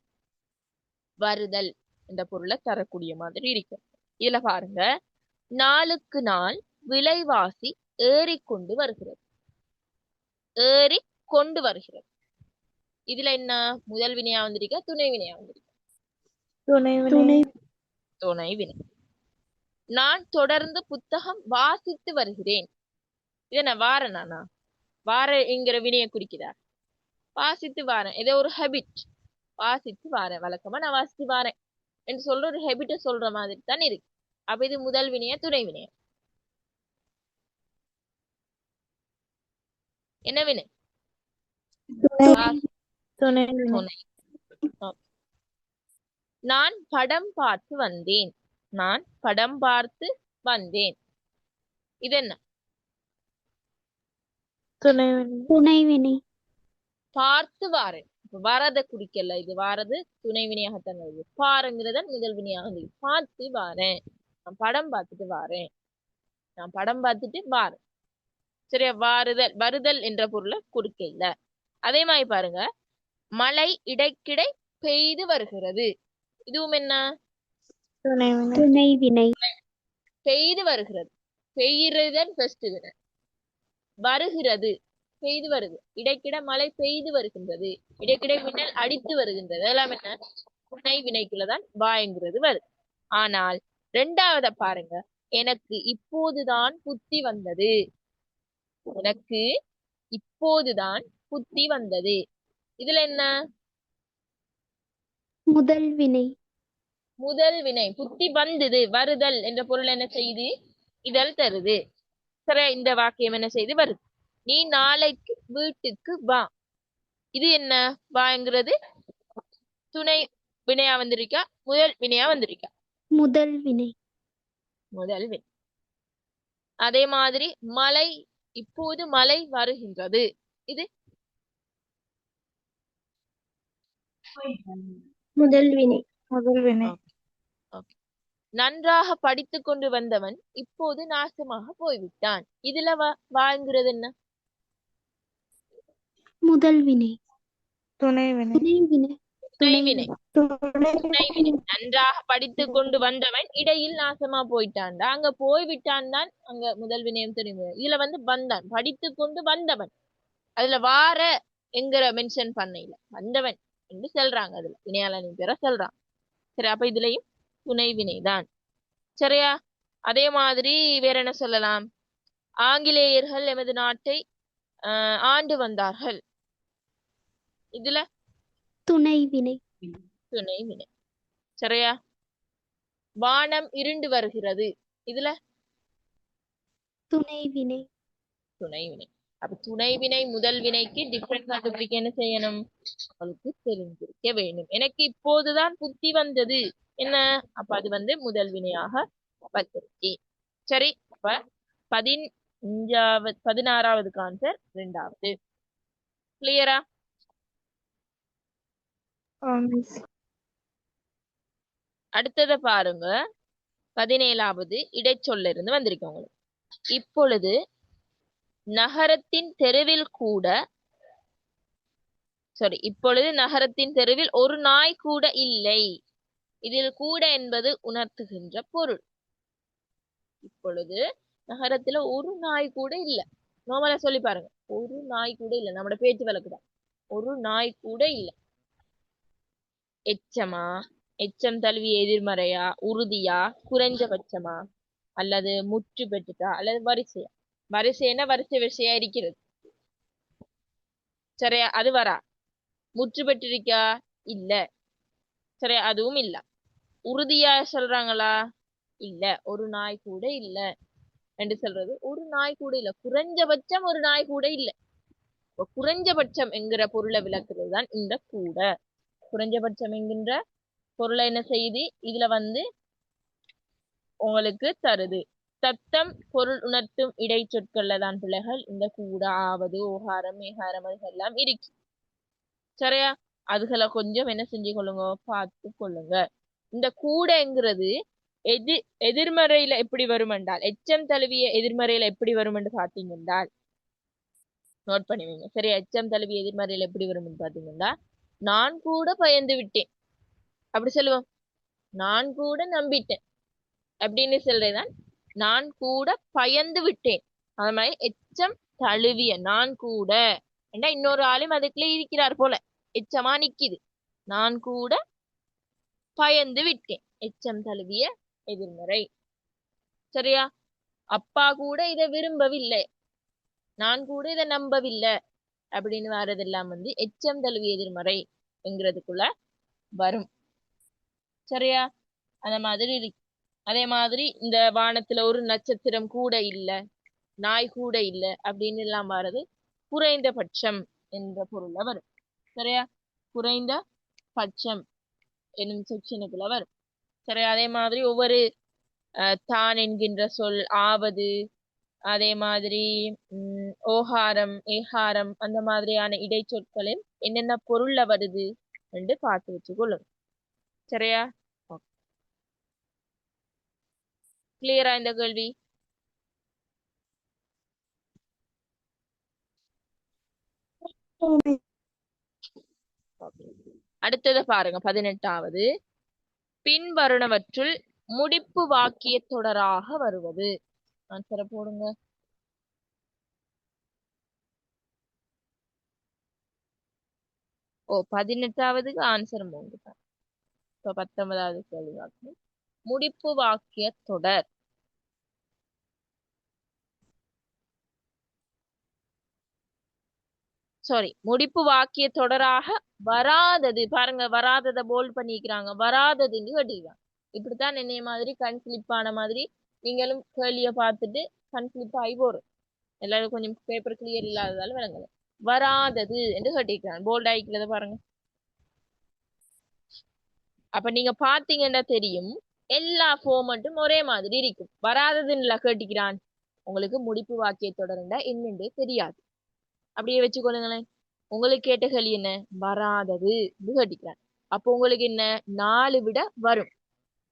வருதல் என்ற பொருளை தரக்கூடிய மாதிரி இருக்கும். இதுல பாருங்க, நாளுக்கு நாள் விலைவாசி ஏறிக்கொண்டு வருகிறது. ஏறி கொண்டு வருகிறது. இதுல என்ன முதல் வினையா வந்திருக்க, துணை வினையா வந்திருக்க? துணை துணை வினை. நான் தொடர்ந்து புத்தகம் வாசித்து வருகிறேன். இது என்ன வாரனானா? வார என்கிற வினையை குறிக்கிறா. வாசித்து வாரேன், ஏதோ ஒரு ஹேபிட். வாசித்து வாரேன், வழக்கமா நான் வாசித்து வாரேன் என்று சொல்ற ஒரு ஹேபிட்டை சொல்ற மாதிரி தான் இருக்கு. அப்ப இது முதல் வினையா துணை வினையா? என்ன வினை? துணை துணை. Okay. நான் படம் பார்த்து வந்தேன். நான் படம் பார்த்து வந்தேன். இது என்ன? துணைவினை பார்த்து வாரேன். இப்ப வரத குறிக்கல, இது வாரது துணை வினையாகத்தான் வருது. பாருங்கிறத முதல் வினையாக வந்து பார்த்து வாரேன். நான் படம் பார்த்துட்டு வாரேன். நான் படம் பார்த்துட்டு வாரேன். சரியா? வாருதல், வருதல் என்ற பொருளை குறிக்க இல்ல. அதே மாதிரி பாருங்க, மழை இடைக்கிடை பெய்து வருகிறது. இதுவும் என்ன? துணைவினை பெய்து வருகிறது. பெய்யுறதன் ஃபர்ஸ்ட் வினை. வருகிறது, பெய்து வருது. இடைக்கிட மழை பெய்து வருகின்றது. இடைக்கிட மின்னல் அடித்து வருகின்றது. அதெல்லாம் என்ன? துணை வினைக்குள்ளதான் வாயங்கிறது வருது. ஆனால் இரண்டாவத பாருங்க, எனக்கு இப்போதுதான் புத்தி வந்தது. எனக்கு இப்போதுதான் புத்தி வந்தது. இதுல என்ன? முதல் வினை முதல் வினை. புத்தி வந்தது, வருதல் என்ற பொருள் என்ன செய்து? இதழ் தருது. சரி, இந்த வாக்கியம் என்ன செய்து வருது? நீ நாளைக்கு வீட்டுக்கு வா. இது என்ன? வாங்கிறது துணை வினையா வந்திருக்கா, முதல் வினையா வந்திருக்கா? முதல் வினை முதல் வினை. அதே மாதிரி மழை, இப்போது மழை வருகின்றது. இது முதல் வினை நன்றாக படித்து கொண்டு வந்தவன் இப்போது நாசமாக போய்விட்டான். இதுல வாங்கிறது என்ன? முதல் வினை துணைவினை. துணைவினை. நன்றாக படித்து கொண்டு வந்தவன் இடையில் நாசமா போயிட்டான்டா, அங்க போய்விட்டான் தான் அங்க முதல் வினையும் துணைவினை. இதுல வந்தான், படித்து கொண்டு வந்தவன். அதுல வார என்கிற மென்ஷன் பண்ண இல்ல, வந்தவன் என்று சொல்றாங்க. அதுல வினையாளனி பேர சொல்றான். சரி, அப்ப இதுலயும் துணை வினைதான். சரியா? அதே மாதிரி வேற என்ன சொல்லலாம்? ஆங்கிலேயர்கள் எமது நாட்டை ஆண்டு வந்தார்கள். இதுல துணைவினை துணை வினை. சரியா? வானம் இருண்டு வருகிறது. இதுல துணைவினை துணை வினை. அப்ப துணை வினை முதல் வினைக்கு டிஃபரன்ஸ் கண்டுபிடிக்க என்ன செய்யணும்? உங்களுக்கு தெரிஞ்சிருக்க வேண்டும். எனக்கு இப்போதுதான் புத்தி வந்தது என்ன? அப்ப அது முதல் வினையாக வந்துருச்சு. சரி, அப்ப 16வது ஆன்சர் 2வது. கிளியரா? அடுத்தத பாருங்க, 17வது இடைச்சொல்ல இருந்து வந்திருக்கு உங்களுக்கு. இப்பொழுது நகரத்தின் தெருவில் ஒரு நாய் கூட இல்லை. இதில் கூட என்பது உணர்த்துகின்ற பொருள். இப்பொழுது நகரத்துல ஒரு நாய் கூட இல்ல. நார்மலா சொல்லி பாருங்க, ஒரு நாய் கூட இல்ல. நம்மளோட பேச்சு வழக்குதான். ஒரு நாய் கூட இல்ல. எச்சமா, எச்சம் தழுவி எதிர்மறையா, உறுதியா, குறைஞ்சபட்சமா, அல்லது முற்று பெற்றுட்டா, அல்லது வரிசையா? வரிசைன்னா வரிசை வரிசையா இருக்கிறது. சரியா? அது வரா. முற்று பெற்றிருக்கா? இல்ல. சரியா? அதுவும் இல்ல. உறுதியா சொல்றாங்களா? இல்ல. ஒரு நாய் கூட இல்ல என்று சொல்றது. ஒரு நாய் கூட இல்ல, குறைஞ்சபட்சம் ஒரு நாய் கூட இல்ல. குறைஞ்சபட்சம் என்கிற பொருளை விளக்குறது தான் இந்த கூட. குறைஞ்சபட்சம் என்கின்ற பொருளை என்ன செய்யுது, இதுல உங்களுக்கு தருது. தத்தம் பொருள் உணர்த்தும் இடைச்சொற்கள்ல தான் பிள்ளைகள் இந்த கூட, ஆவது, ஓகாரம், ஏகாரம் அதெல்லாம் இருக்கு. சரியா? அதுகளை கொஞ்சம் என்ன செஞ்சு கொள்ளுங்க, பார்த்து கொள்ளுங்க. இந்த கூடங்கிறது எதிர்மறையில எப்படி வரும் என்றால், எச்சம் தழுவிய எதிர்மறையில எப்படி வரும் என்று பார்த்தீங்கன்னா நோட் பண்ணுவீங்க. சரி, எச்சம் தழுவிய எதிர்மறையில எப்படி வரும் என்று பார்த்தீங்கன்னா, நான் கூட பயந்து விட்டேன் அப்படி சொல்லுவோம். நான் கூட நம்பிட்டேன் அப்படின்னு சொல்றதுதான் நான் கூட பயந்து விட்டேன். அது மாதிரி எச்சம் தழுவிய நான் கூட இன்னொரு ஆளும் அதுக்குள்ள இருக்கிறார் போல எச்சமா நிக்குது. நான் கூட பயந்து விட்டேன், எச்சம் தழுவிய எதிர்மறை. சரியா? அப்பா கூட இதை விரும்பவில்லை, நான் கூட இதை நம்பவில்லை அப்படின்னு வர்றதெல்லாம் எச்சம் தழுவிய எதிர்மறை என்கிறதுக்குள்ள வரும். சரியா? அந்த மாதிரி இருக்கு. அதே மாதிரி இந்த வானத்துல ஒரு நட்சத்திரம் கூட இல்ல, நாய் கூட இல்ல அப்படின்னு எல்லாம் வர்றது குறைந்தபட்சம் என்ற பொருள்ல வரும். சரியா? குறைந்த பட்சம் என்னும் செக்ஷனுக்குள்ள வரும். சரியா? அதே மாதிரி ஒவ்வொரு தான் என்கின்ற சொல், ஆவது, அதே மாதிரி ஓகாரம், ஏகாரம் அந்த மாதிரியான இடைச்சொற்களில் என்னென்ன பொருள்ல வருது என்று பார்த்து வச்சுக்கொள்ளும். சரியா? கிளியரா இந்த கேள்வி? அடுத்தது பாருங்க, 18வது. பின்வருணவற்றுள் முடிப்பு வாக்கிய தொடராக வருவது. ஆன்சரை போடுங்க. ஓ, 18வதுக்கு ஆன்சர் 3 தான். இப்ப 19வது கேள்வி வாக்கு. முடிப்பு வாக்கிய தொடர். சாரி, முடிப்பு வாக்கிய தொடராக வராதது. பாருங்க, வராததை போல்ட் பண்ணிக்கிறாங்க, வராததுன்னு கேட்டிருக்காங்க. இப்படித்தான் என்னைய மாதிரி கண் ஸ்லிப் ஆன மாதிரி நீங்களும் கேள்வியை பார்த்துட்டு கண் ஸ்லிப் ஆகி போறோம். எல்லாரும் கொஞ்சம் பேப்பர் கிளியர் இல்லாததால விளங்கல. வராதது என்று கேட்டிருக்காங்க, போல்ட் ஆகிக்கிறத பாருங்க. அப்ப நீங்க பாத்தீங்கன்னா தெரியும், எல்லா ஃபார்மட்டும் ஒரே மாதிரி இருக்கும். வராததுன்னு கேட்டிக்கிறான், உங்களுக்கு முடிப்பு வாக்கிய தொடர்ந்தா என்னென்றே தெரியாது. அப்படியே வச்சுக்கொள்ளுங்களேன். உங்களுக்கு கேட்ட கேள்வி என்ன, வராதது கேட்டிக்கிறான். அப்போ உங்களுக்கு என்ன, 4 விட வரும்,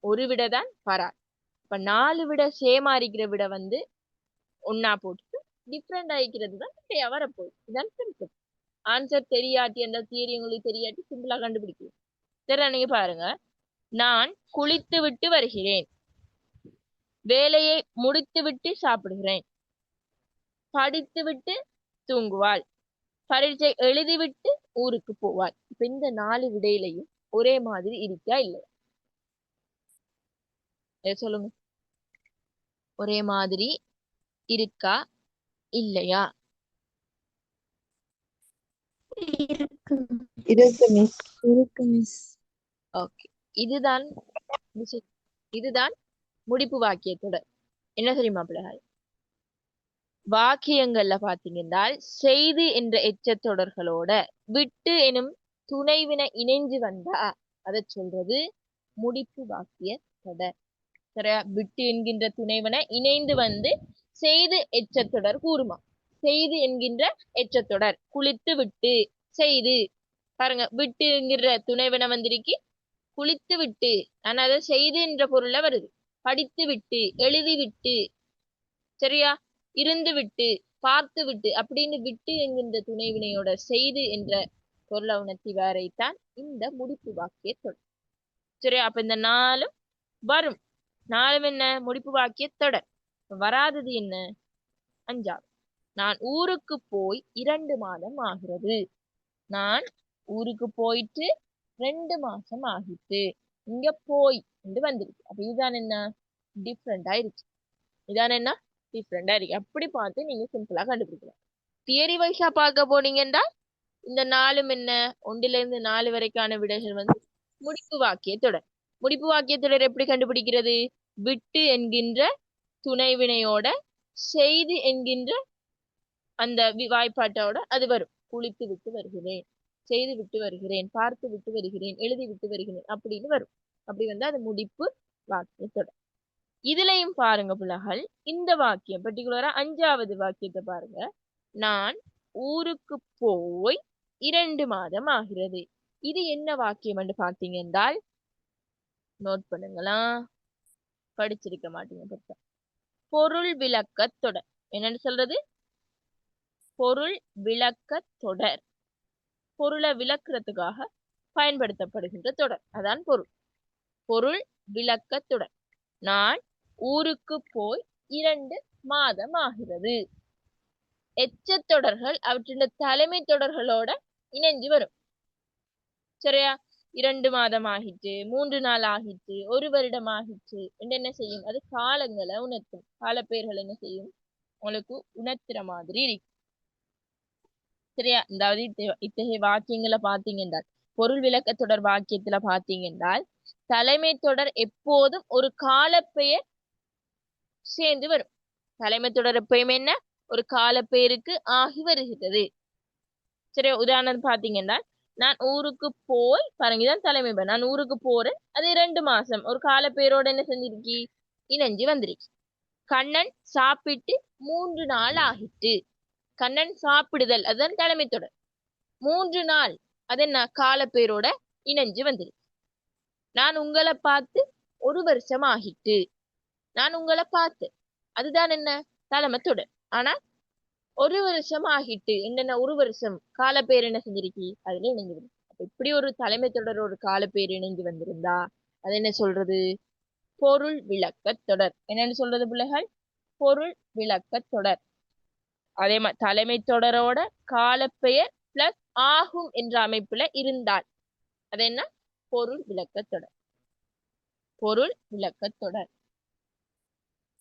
ஒரு விட தான் வராது. இப்ப 4 விட சேமா இருக்கிற விட ஒன்னா போட்டு டிஃப்ரெண்ட் ஆகிக்கிறது தான் வரப்போகுது. இதான் சிம்பிள். ஆன்சர் தெரியாட்டி, அந்த தியரி உங்களுக்கு தெரியாட்டி சிம்பிளா கண்டுபிடிக்கலாம். சரி, நீங்க பாருங்க. நான் குளித்து விட்டு வருகிறேன், வேலையை முடித்து விட்டு சாப்பிடுகிறேன், படித்து விட்டு தூங்குவாள், பரீட்சை எழுதிவிட்டு ஊருக்கு போவாள். இப்ப இந்த 4 விடையிலையும் ஒரே மாதிரி இருக்கா இல்லையா? சொல்லுங்க, ஒரே மாதிரி இருக்கா இல்லையா? இருக்கு மிஸ். ஓகே, இதுதான் முடிப்பு வாக்கியத்தோட என்ன தெரியுமா பிள்ளைகள்? வாக்கியங்கள்ல பாத்தீங்கன்னா செய்து என்ற எச்சத்தொடர்களோட விட்டு எனும் துணைவினை இணைஞ்சு வந்தா அதை சொல்றது முடிப்பு வாக்கிய தொடர். சரியா? விட்டு என்கின்ற துணைவனை இணைந்து செய்து எச்சத்தொடர் கூறுமா. செய்து என்கின்ற எச்சத்தொடர், குளித்து விட்டு செய்து. பாருங்க, விட்டு என்கிற துணைவனை வந்திருக்கி, குளித்து விட்டு ஆனா அதை செய்து என்ற பொருள்ல வருது. படித்து விட்டு, எழுதி விட்டு, சரியா, இருந்து விட்டு, பார்த்து விட்டு அப்படின்னு விட்டு என்கின்ற துணைவினையோட செய்து என்ற பொருளை உணர்த்தி வரைத்தான் இந்த முடிப்பு வாக்கிய தொடர். சரியா? அப்ப இந்த 4 வரும். 4 என்ன, முடிப்பு வாக்கிய தொடர். வராதது என்ன, 5வது. நான் ஊருக்கு போய் 2 மாதம் ஆகிறது. நான் ஊருக்கு போயிட்டு 2 மாசம் ஆகிட்டு. இங்க போய் என்று வந்திருக்கு. அப்ப இதுதான் என்ன, டிஃப்ரெண்டா இருக்கு. இதான் என்ன, டிஃப்ரெண்டா இருக்கு. அப்படி பார்த்து நீங்க சிம்பிளா கண்டுபிடிக்கலாம். தியரி வைஸா பார்க்க போனீங்கன்னா இந்த 4 என்ன, 1லிருந்து 4 வரைக்கான விடைகள் முடிப்பு வாக்கிய தொடர். முடிப்பு வாக்கிய தொடர் எப்படி கண்டுபிடிக்கிறது? விட்டு என்கின்ற துணைவினையோட செய்து என்கின்ற அந்த வாய்ப்பாட்டோட அது வரும். குளித்து விட்டு வருகிறேன், செய்து விட்டு வருகிறேன், பார்த்து விட்டு வருகிறேன், எழுதி விட்டு வருகிறேன் அப்படின்னு வரும். அப்படி வந்து அது முடிப்பு வாக்கியத்தொடர். இதுலயும் பாருங்க பிள்ளைகள், இந்த வாக்கியம் பர்டிகுலரா 5வது வாக்கியத்தை பாருங்க. நான் ஊருக்கு போய் 2 மாதம் ஆகிறது. இது என்ன வாக்கியம் என்று பார்த்தீங்க என்றால், நோட் பண்ணுங்களா, படிச்சிருக்க மாட்டீங்க. பொருள் விளக்கத் தொடர். என்னன்னு சொல்றது? பொருள் விளக்கத் தொடர். பொருளை விளக்குறதுக்காக பயன்படுத்தப்படுகின்ற தொடர், அதான் பொருள். பொருள் விளக்கத் தொடர். நான் ஊருக்கு போய் 2 மாதம் ஆகிறது. எச்சத்தொடர்கள் அவற்றின் தலைமை தொடர்களோட இணைஞ்சு வரும். சரியா? 2 மாதம் ஆகிட்டு, 3 நாள் ஆகிட்டு, 1 வருடம் ஆகிட்டு என்ன செய்யும்? அது காலங்களை உணர்த்தும். காலப்பெயர்கள் என்ன செய்யும்? உங்களுக்கு உணர்த்துற மாதிரி இருக்கு. சரியா? அதாவது இத்தகைய வாக்கியங்களை பார்த்தீங்க என்றால், பொருள் விளக்க தொடர் வாக்கியத்துல பார்த்தீங்க என்றால், தலைமை தொடர் எப்போதும் ஒரு காலப்பெயர் சேர்ந்து வரும். தலைமை தொடர் எப்பயுமே என்ன? ஒரு காலப்பெயருக்கு ஆகி வருகிறது. சரியா? உதாரணம் பார்த்தீங்கன்னா, நான் ஊருக்கு போய் பாருங்க, இதான் தலைமை பெயர். நான் ஊருக்கு போறேன், அது 2 மாசம் ஒரு காலப்பெயரோட என்ன செஞ்சிருக்கி? இணைஞ்சு வந்துருச்சு. கண்ணன் சாப்பிட்டு 3 நாள் ஆகிட்டு. கண்ணன் சாப்பிடுதல், அதுதான் தலைமை தொடர். 3 நாள் அது என்ன? காலப்பெயரோட இணைஞ்சு வந்துருச்சு. நான் உங்களை பார்த்து 1 வருஷம் ஆகிட்டு. நான் உங்களை பார்த்து, அதுதான் என்ன? தலைமை தொடர். ஆனா 1 வருஷம் ஆகிட்டு என்னென்ன? 1 வருஷம் காலப்பெயர் என்ன செஞ்சிருக்கி? அதுல இணைஞ்சு வரும். அப்ப இப்படி ஒரு தலைமை தொடர் ஒரு காலப்பெயர் இணைஞ்சு வந்திருந்தா அது என்ன சொல்றது? பொருள் விளக்க தொடர். என்னன்னு சொல்றது பிள்ளைகள்? பொருள் விளக்க தொடர். அதே மாதிரி தலைமை தொடரோட காலப்பெயர் பிளஸ் ஆகும் என்ற அமைப்புல இருந்தால் அது என்ன? பொருள் விளக்க தொடர். பொருள் விளக்க தொடர்.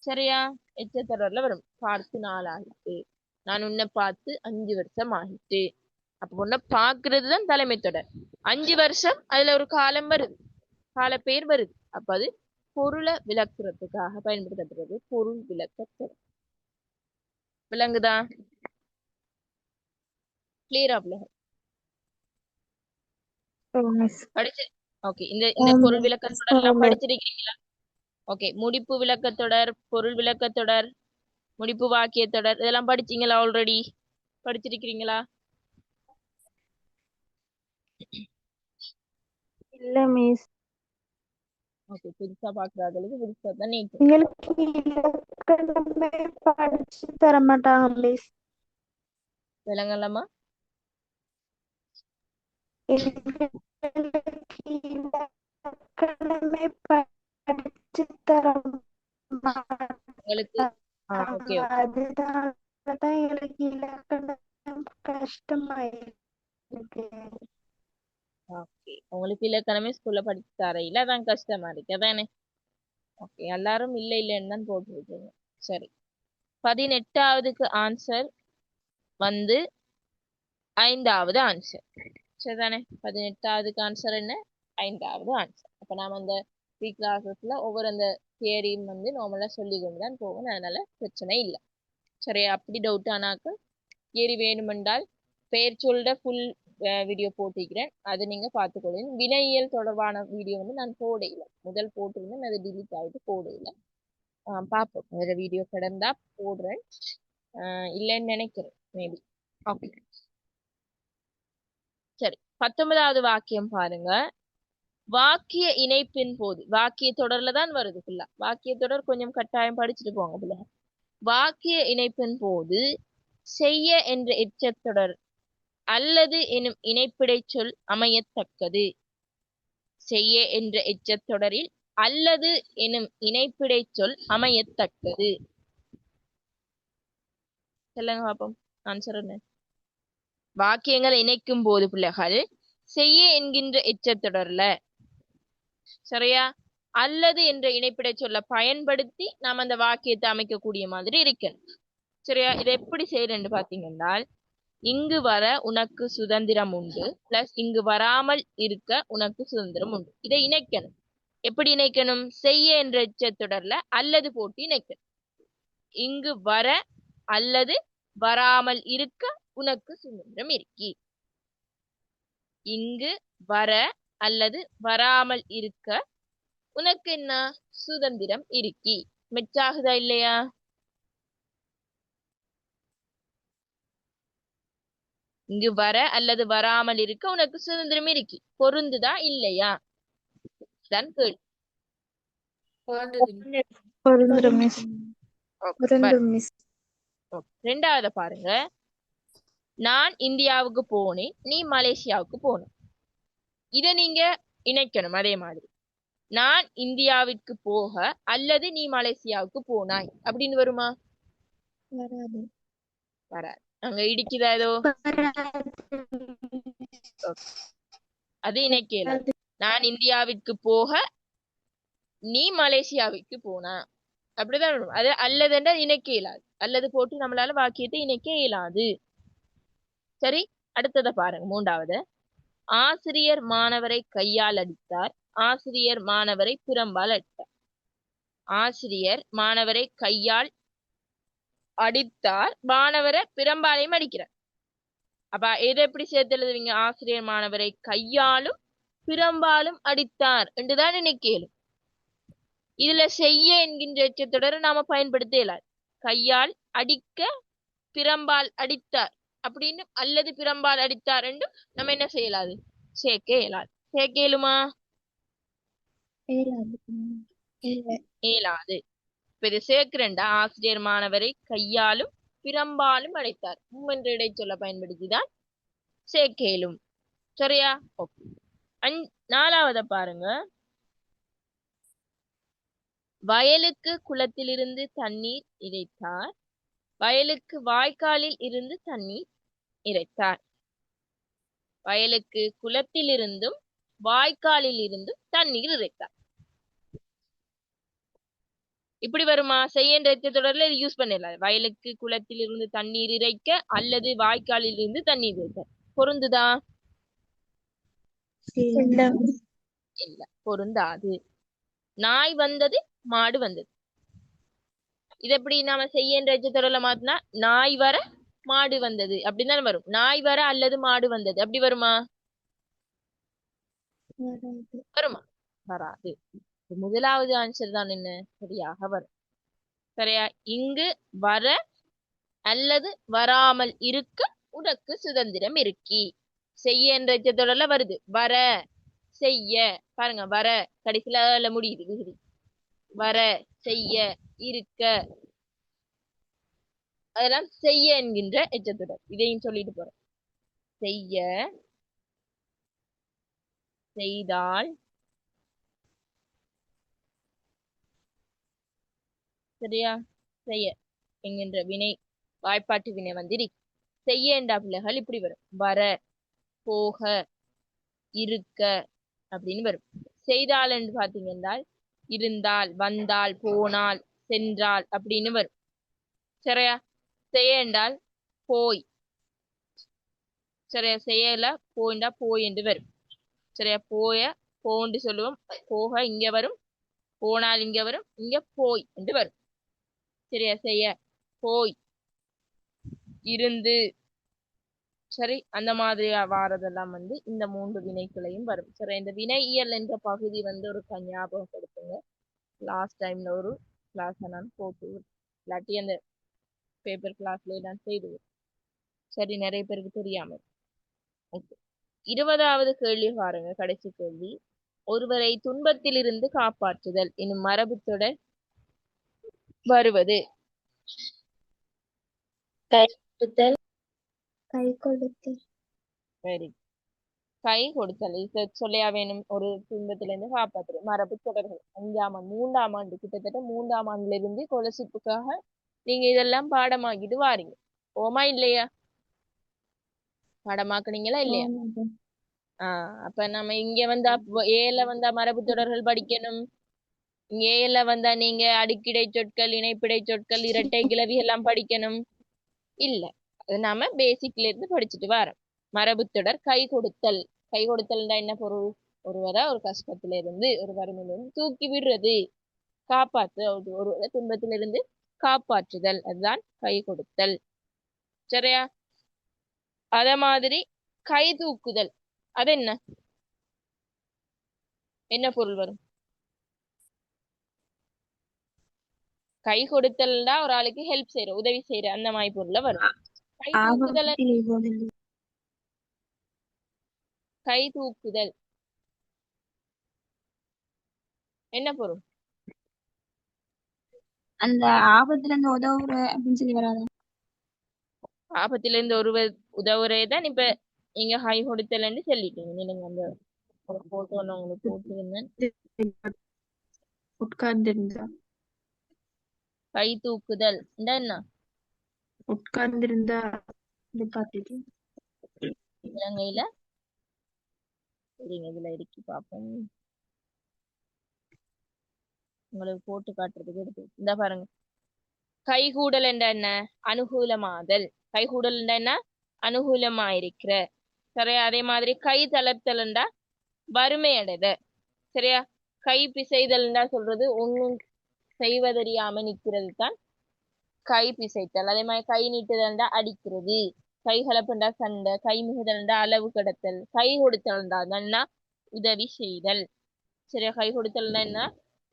சரியா? எச்ச தொடர்ல வரும். பார்த்து 4 ஆகிட்டு, நான் உன்னை பார்த்து 5 வருஷம் ஆகிட்டு. அப்ப உன்னை பாக்குறது தான் தலைமை தொடர். 5 வருஷம் அதுல ஒரு காலம் வருது, காலப்பெயர் வருது. அப்ப அது பொருளை விளக்குறதுக்காக பயன்படுத்தப்படுறது பொருள் விளக்க தொடர். விளங்குதா? கிளியரா பிள்ளைகள்? படிச்சு ஓகே. இந்த பொருள் விளக்க தொடர் எல்லாம் படிச்சிருக்கீங்களா? ஓகே. முடிப்பு விளக்கத்தொடர், பொருள் விளக்கத்தொடர், முடிப்பு வாக்கிய தொடர் இதெல்லாம் படிச்சீங்களா? ஆல்ரெடி படிச்சிருக்கிறீங்களா? இல்ல மிஸ். ஓகே. புதுசா பாக்குறாங்களுக்கு புதுசா தான் நீங்க எங்களுக்கு இலக்கணமே படிச்சு தர மாட்டாங்க மிஸ். விளங்கலாமா? எங்களுக்கு இலக்கணமே படிச்சு தர உங்களுக்கு ஓகே மாட்டாங்க. அதுதான் எங்களுக்கு இலக்கணம் கஷ்டமாயிருக்கு. ஓகே. உங்களுக்கு இலக்கணமே ஸ்கூல்ல படிச்சு தரையில அதான் கஷ்டமா இருக்கு அதானே? ஓகே. எல்லாரும் இல்ல இல்லைன்னு தான் போட்டுருக்கீங்க. சரி. 18வதுக்கு ஆன்சர் வந்து 5வது ஆன்சர். சரிதானே? 18வதுக்கு ஆன்சர் என்ன? 5வது ஆன்சர். அப்ப நாம அந்த ப்ரீ கிளாஸஸ்ல ஒவ்வொரு அந்த தியரியும் வந்து நார்மலா சொல்லி கொண்டுதான் போகணும். அதனால பிரச்சனை இல்லை. சரியா? அப்படி டவுட் ஆனாக்க தியரி வேணுமென்றால் பெயர் சொல்ற ஃபுல் வீடியோ போட்டிருக்கிறேன், அது நீங்க பார்த்துக்கொள்ளுங்க. வினையியல் தொடர்பான வீடியோ வந்து நான் போடையில முதல் போட்டிருந்தேன், அது டிலீட் ஆகிட்டு போடையில. பார்ப்போம், வேற வீடியோ கிடந்தா போடுறேன். இல்லைன்னு நினைக்கிறேன் மேபி. ஓகே. சரி. 19வது வாக்கியம் பாருங்க. வாக்கிய இணைப்பின் போது, வாக்கிய தொடர்ல தான் வருது ஃபுல்லா. வாக்கிய தொடர் கொஞ்சம் கட்டாயம் படிச்சுட்டு போங்க பிள்ளை. வாக்கிய இணைப்பின் போது செய்ய என்ற எச்சத்தொடர் அல்லது எனும் இணைப்பிடை சொல் அமையத்தக்கது. செய்ய என்ற எச்சத்தொடரில் அல்லது எனும் இணைப்பிடை சொல் அமையத்தக்கது. சொல்லுங்க பாப்போம் ஆன்சர் என்ன? வாக்கியங்களை இணைக்கும் போது பிள்ளைகள் செய்ய என்கின்ற எச்சத்தொடர்ல சரியா அல்லது என்ற இணைப்பிடை சொல்ல பயன்படுத்தி நாம் அந்த வாக்கியத்தை அமைக்கக்கூடிய மாதிரி இருக்கணும். சரியா? இதை எப்படி செய்யறேன்னு பாத்தீங்கன்னா, இங்கு வர உனக்கு சுதந்திரம் உண்டு பிளஸ் இங்கு வராமல் இருக்க உனக்கு சுதந்திரம் உண்டு. இதை இணைக்கணும். எப்படி இணைக்கணும்? செய்ய என்ற எச்சத்தொடர்ல அல்லது போட்டு இணைக்கணும். இங்கு வர அல்லது வராமல் இருக்க உனக்கு சுதந்திரம் இருக்கி. இங்கு வர அல்லது வராமல் இருக்க உனக்கு என்ன சுதந்திரம் இருக்கி. மெச்சாகுதா இல்லையா? இங்கு வர அல்லது வராமல் இருக்க உனக்கு சுதந்திரம் இருக்கி. பொருந்துதா இல்லையா தான் கேள்வி. பொருந்தும் மிஸ். பொருந்தும் மிஸ். ரெண்டாவது பாருங்க. நான் இந்தியாவுக்கு போனேன், நீ மலேசியாவுக்கு போன. இத நீங்க இணைக்கணும். அதே மாதிரி நான் இந்தியாவிற்கு போக அல்லது நீ மலேசியாவுக்கு போனாய் அப்படின்னு வருமா? வராது. வராது. அங்க இடிக்குதா ஏதோ? அது இணைக்கல. நான் இந்தியாவிற்கு போக நீ மலேசியாவிற்கு போனா அப்படிதான் வரும். அது அல்லதுன்னா இணைக்க இயலாது. அல்லது போட்டு நம்மளால வாக்கியத்தை இணைக்க இயலாது. சரி, அடுத்ததை பாருங்க. மூன்றாவது, ஆசிரியர் மாணவரை கையால் அடித்தார், ஆசிரியர் மாணவரை பிரம்பால் அடித்தார். ஆசிரியர் மாணவரை கையால் அடித்தார், மாணவரை பிரம்பாலையும் அடிக்கிறார். அப்ப எதை எப்படி சேர்த்து எழுதுவீங்க? ஆசிரியர் மாணவரை கையாலும் பிரம்பாலும் அடித்தார் என்றுதான் நினைக்கலும். இதுல செய்ய என்கின்ற எச்சத்தொடரை நாம பயன்படுத்த இயலாது. கையால் அடிக்க பிரம்பால் அடித்தார் அப்படின்னு அல்லது பிரம்பால் அடித்தார் என்று நம்ம என்ன செய்யலாது? சேர்க்க இயலாது. சேர்க்க இயலுமா? இயலாது. இப்ப இது சேர்க்கிறேன்டா. ஆசிரியர் மாணவரை கையாலும் பிரம்பாலும் அடைத்தார் என்ற இடைச்சொல்ல பயன்படுத்திதான் சேர்க்க இயலும். சரியா? ஓகே. நாலாவத பாருங்க. வயலுக்கு குளத்திலிருந்து தண்ணீர் இறைத்தார், வயலுக்கு வாய்க்காலில் இருந்து தண்ணீர் இறைத்தார். வயலுக்கு குளத்திலிருந்தும் வாய்க்காலில் இருந்தும் தண்ணீர் இறைத்தார். இப்படி வருமா? செய்யன்ற தொடர்ல இது யூஸ் பண்ணல. வயலுக்கு குளத்தில் இருந்து தண்ணீர் இறைக்க அல்லது வாய்க்காலில் இருந்து தண்ணீர் இறைக்க பொருந்துதா? இல்ல, பொருந்தாது. நாய் வந்தது, மாடு வந்தது. இது எப்படி நாம செய்யன்ற தொடர்ல மாத்தினா நாய் வர மாடு வந்தது அப்படின்னு தானே வரும். நாய் வர அல்லது மாடு வந்தது அப்படி வருமா? வருமா? வராது. முதலாவது ஆன்சர் தான் என்ன சரியாக வரும். சரியா? இங்கு வர அல்லது வராமல் இருக்க உனக்கு சுதந்திரம் இருக்கி. செய்ய என்ற தொடர்ல வருது. வர, செய்ய. பாருங்க, வர கடைசியில முடியுது விகுதி. வர, செய்ய, இருக்க, அதெல்லாம் செய்ய என்கின்ற எச்சத்தொடர். இதையும் சொல்லிட்டு போறேன். செய்ய, செய்தால், சரியா? செய்ய என்கின்ற வினை வாய்ப்பாட்டு வினை வந்து செய்ய என்ற பிள்ளைகள் இப்படி வரும். வர, போக, இருக்க அப்படின்னு வரும். செய்தால் என்று பாத்தீங்கன்னா இருந்தால், வந்தால், போனால், சென்றால் அப்படின்னு வரும். சரியா? செய்ய என்றால் போய். சரியா? செய்யல போயிண்டா போய் என்று வரும். சரியா? போய போன்று சொல்லுவோம். போக இங்க வரும், போனால் இங்க வரும், இங்க போய் என்று வரும். சரியா? செய்ய போய், இருந்து, சரி, அந்த மாதிரி வாரதெல்லாம் வந்து இந்த 3 வினைகளையும் வரும். சரி, இந்த வினையியல் என்ற பகுதி வந்து ஒரு ஞாபகப்படுத்துங்க. லாஸ்ட் டைம்ல ஒரு கிளாஸ் நான் போட்டு இல்லாட்டி அந்த பேப்பர் கிளாஸ்ல நான் செய்துவேன். சரி, நிறைய பேருக்கு தெரியாம. ஓகே, 20வது கேள்வி பாருங்க. கடைசி கேள்வி. ஒருவரை துன்பத்திலிருந்து காப்பாற்றுதல் என்னும் மரபு தொடர் வருவது. கை கொடுத்தல். கை கொடுத்தல். சரி, கை கொடுத்தல். இது சொல்லையா வேணும்? ஒரு துன்பத்திலிருந்து காப்பாற்றுதல் மரபு தொடர்கள். 5ஆம் ஆண்டு 3ஆம் ஆண்டு கிட்டத்தட்ட 3ஆம் ஆண்டுல இருந்து கொலசிப்புக்காக நீங்க இதெல்லாம் பாடமாக்கிட்டு வாரீங்க. ஓமா இல்லையா? பாடமாக்குனீங்களா இல்லையா? அப்ப நம்ம இங்க வந்தா ஏல வந்தா மரபு தொடர்கள் படிக்கணும். இங்க ஏல வந்தா நீங்க அடுக்கிடை சொற்கள், இணைப்பிடை சொற்கள், இரட்டை கிளவி எல்லாம் படிக்கணும் இல்ல. அது நாம பேசிக்ல இருந்து படிச்சுட்டு வரோம். மரபு தொடர் கை கொடுத்தல். கை கொடுத்தல்னா என்ன பொருள்? ஒருவரை ஒரு கஷ்டத்துல இருந்து, ஒரு வறுமையிலிருந்து தூக்கி விடுறது, காப்பாற்று. ஒருவரை துன்பத்திலிருந்து காப்பாற்றுதல், அதுதான் கை கொடுத்தல். சரியா? அத மாதிரி கை தூக்குதல், அது என்ன என்ன பொருள் வரும்? கை கொடுத்தல்னா ஒரு ஆளுக்கு ஹெல்ப் செய்யற, உதவி செய்யற அந்த மாதிரி பொருள்ல வரும். கை தூக்குதல், கை தூக்குதல் என்ன பொருள்? அந்த ஆபத்துல இருந்து உதவுற அப்படின்னு சொல்லி வராது. ஆபத்துல இருந்து ஒரு உதவுறேதான் இப்ப நீங்க கை கொடுத்தலன்னு சொல்லிட்டீங்க. நீங்க அந்த ஒரு போட்டோ உங்களுக்கு போட்டுருந்தேன். உட்கார்ந்து இருந்தா, கை தூக்குதல் என்ன? உட்கார்ந்து இருந்தா பார்த்துட்டு இலங்கையில சரிங்க, இதுல இருக்கு பாப்போம். உங்களுக்கு போட்டு காட்டுறதுக்கு இருக்கு. இந்த பாருங்க, கைகூடல் என்ற என்ன? அனுகூலமாதல். கைகூடல் என்ற என்ன? அனுகூலமாயிருக்கிற. சரியா? அதே மாதிரி கை தளர்த்தல்ண்டா வறுமை அடைத. சரியா? கை பிசைதல்ண்டா சொல்றது ஒன்னும் செய்வதறியாம நிக்கிறது தான் கை பிசைத்தல். அதே மாதிரி கை நீட்டுதல்ண்டா அடிக்கிறது. கை கலப்புண்டா சண்டை. கை மிகுதல்ண்டா அளவு கடத்தல். கை கொடுத்தல்ண்டா உதவி செய்தல். சரியா? கை கொடுத்தல்னா என்ன?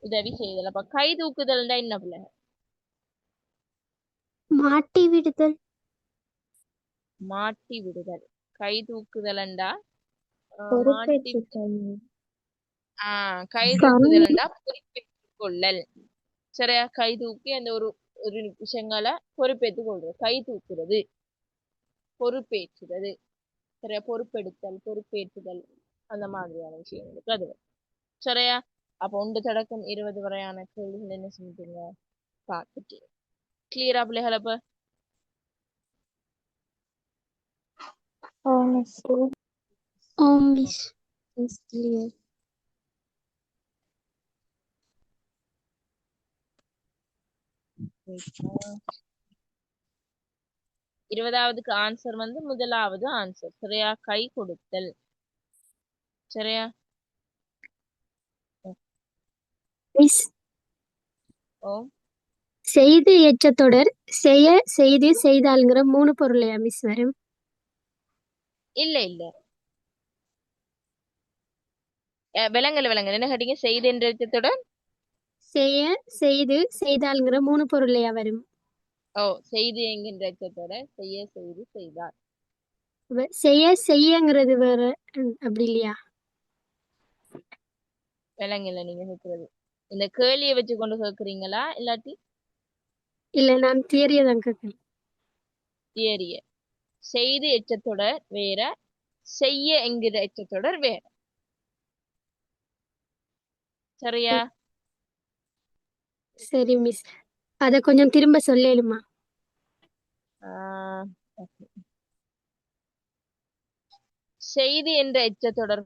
உதவி செய்தல். அப்ப கை தூக்குதல்ண்டா என்ன பிள்ளை? மாட்டி விடுதல். மாட்டி விடுதல். கை தூக்குதல்ண்டா பொறுப்பேற்று கை தூக்குதல்ண்டா பொறுப்பேற்றுக் கொள்ளல். சரியா? கை தூக்கி அந்த ஒரு ஒரு விஷயங்களை பொறுப்பேற்றுக் கொள்றது. கை தூக்குறது, பொறுப்பேற்றுறது. சரியா? பொறுப்பெடுத்தல், பொறுப்பேற்றுதல், அந்த மாதிரியான விஷயங்களுக்கு அது. சரியா? அப்ப 1 தொடக்கம் 20 வரையான கேள்விகள் என்ன செஞ்சுட்டீங்க பார்த்துட்டு கிளியரா பிள்ளைகள்? அப்ப மிஸ். கிளியர். 20வதுக்கு ஆன்சர் வந்து முதலாவது ஆன்சர். சரியா? கை கொடுத்தல். சரியா? மிஸ், ஓ, செய்து எச்சத்தொடர் செய்ய செய்து செய்தால்ங்கிற 3 பொருளையா மிஸ் வரும்? இல்ல இல்ல, விலங்கல் என்ன கேட்டீங்க? செய்து என்ற எழுத்தோட செய்ய செய்து செய்தால்ங்கிற 3 பொருளையா வரும்? செய்து என்கின்ற எழுத்தோட செய்ய செய்து செய்தார். செய்ய செய்யங்கிறது வேற, அப்படி இல்லையா? விலங்கல்ல நீங்க கேட்கறது இந்த கேள்வியை வச்சு கொண்டு கேட்கறீங்களா இல்லாட்டி இல்ல, நான் தியரியை தான் கேட்கிறேன். தியரிய? செய்து எச்சத்தொடர் வேற, செய்ய என்கிற எச்சத்தொடர் வேற. சரியா? சரி மிஸ், அத கொஞ்சம் திரும்ப சொல்லலுமா? செய்தி என்ற எச்சத்தொடர்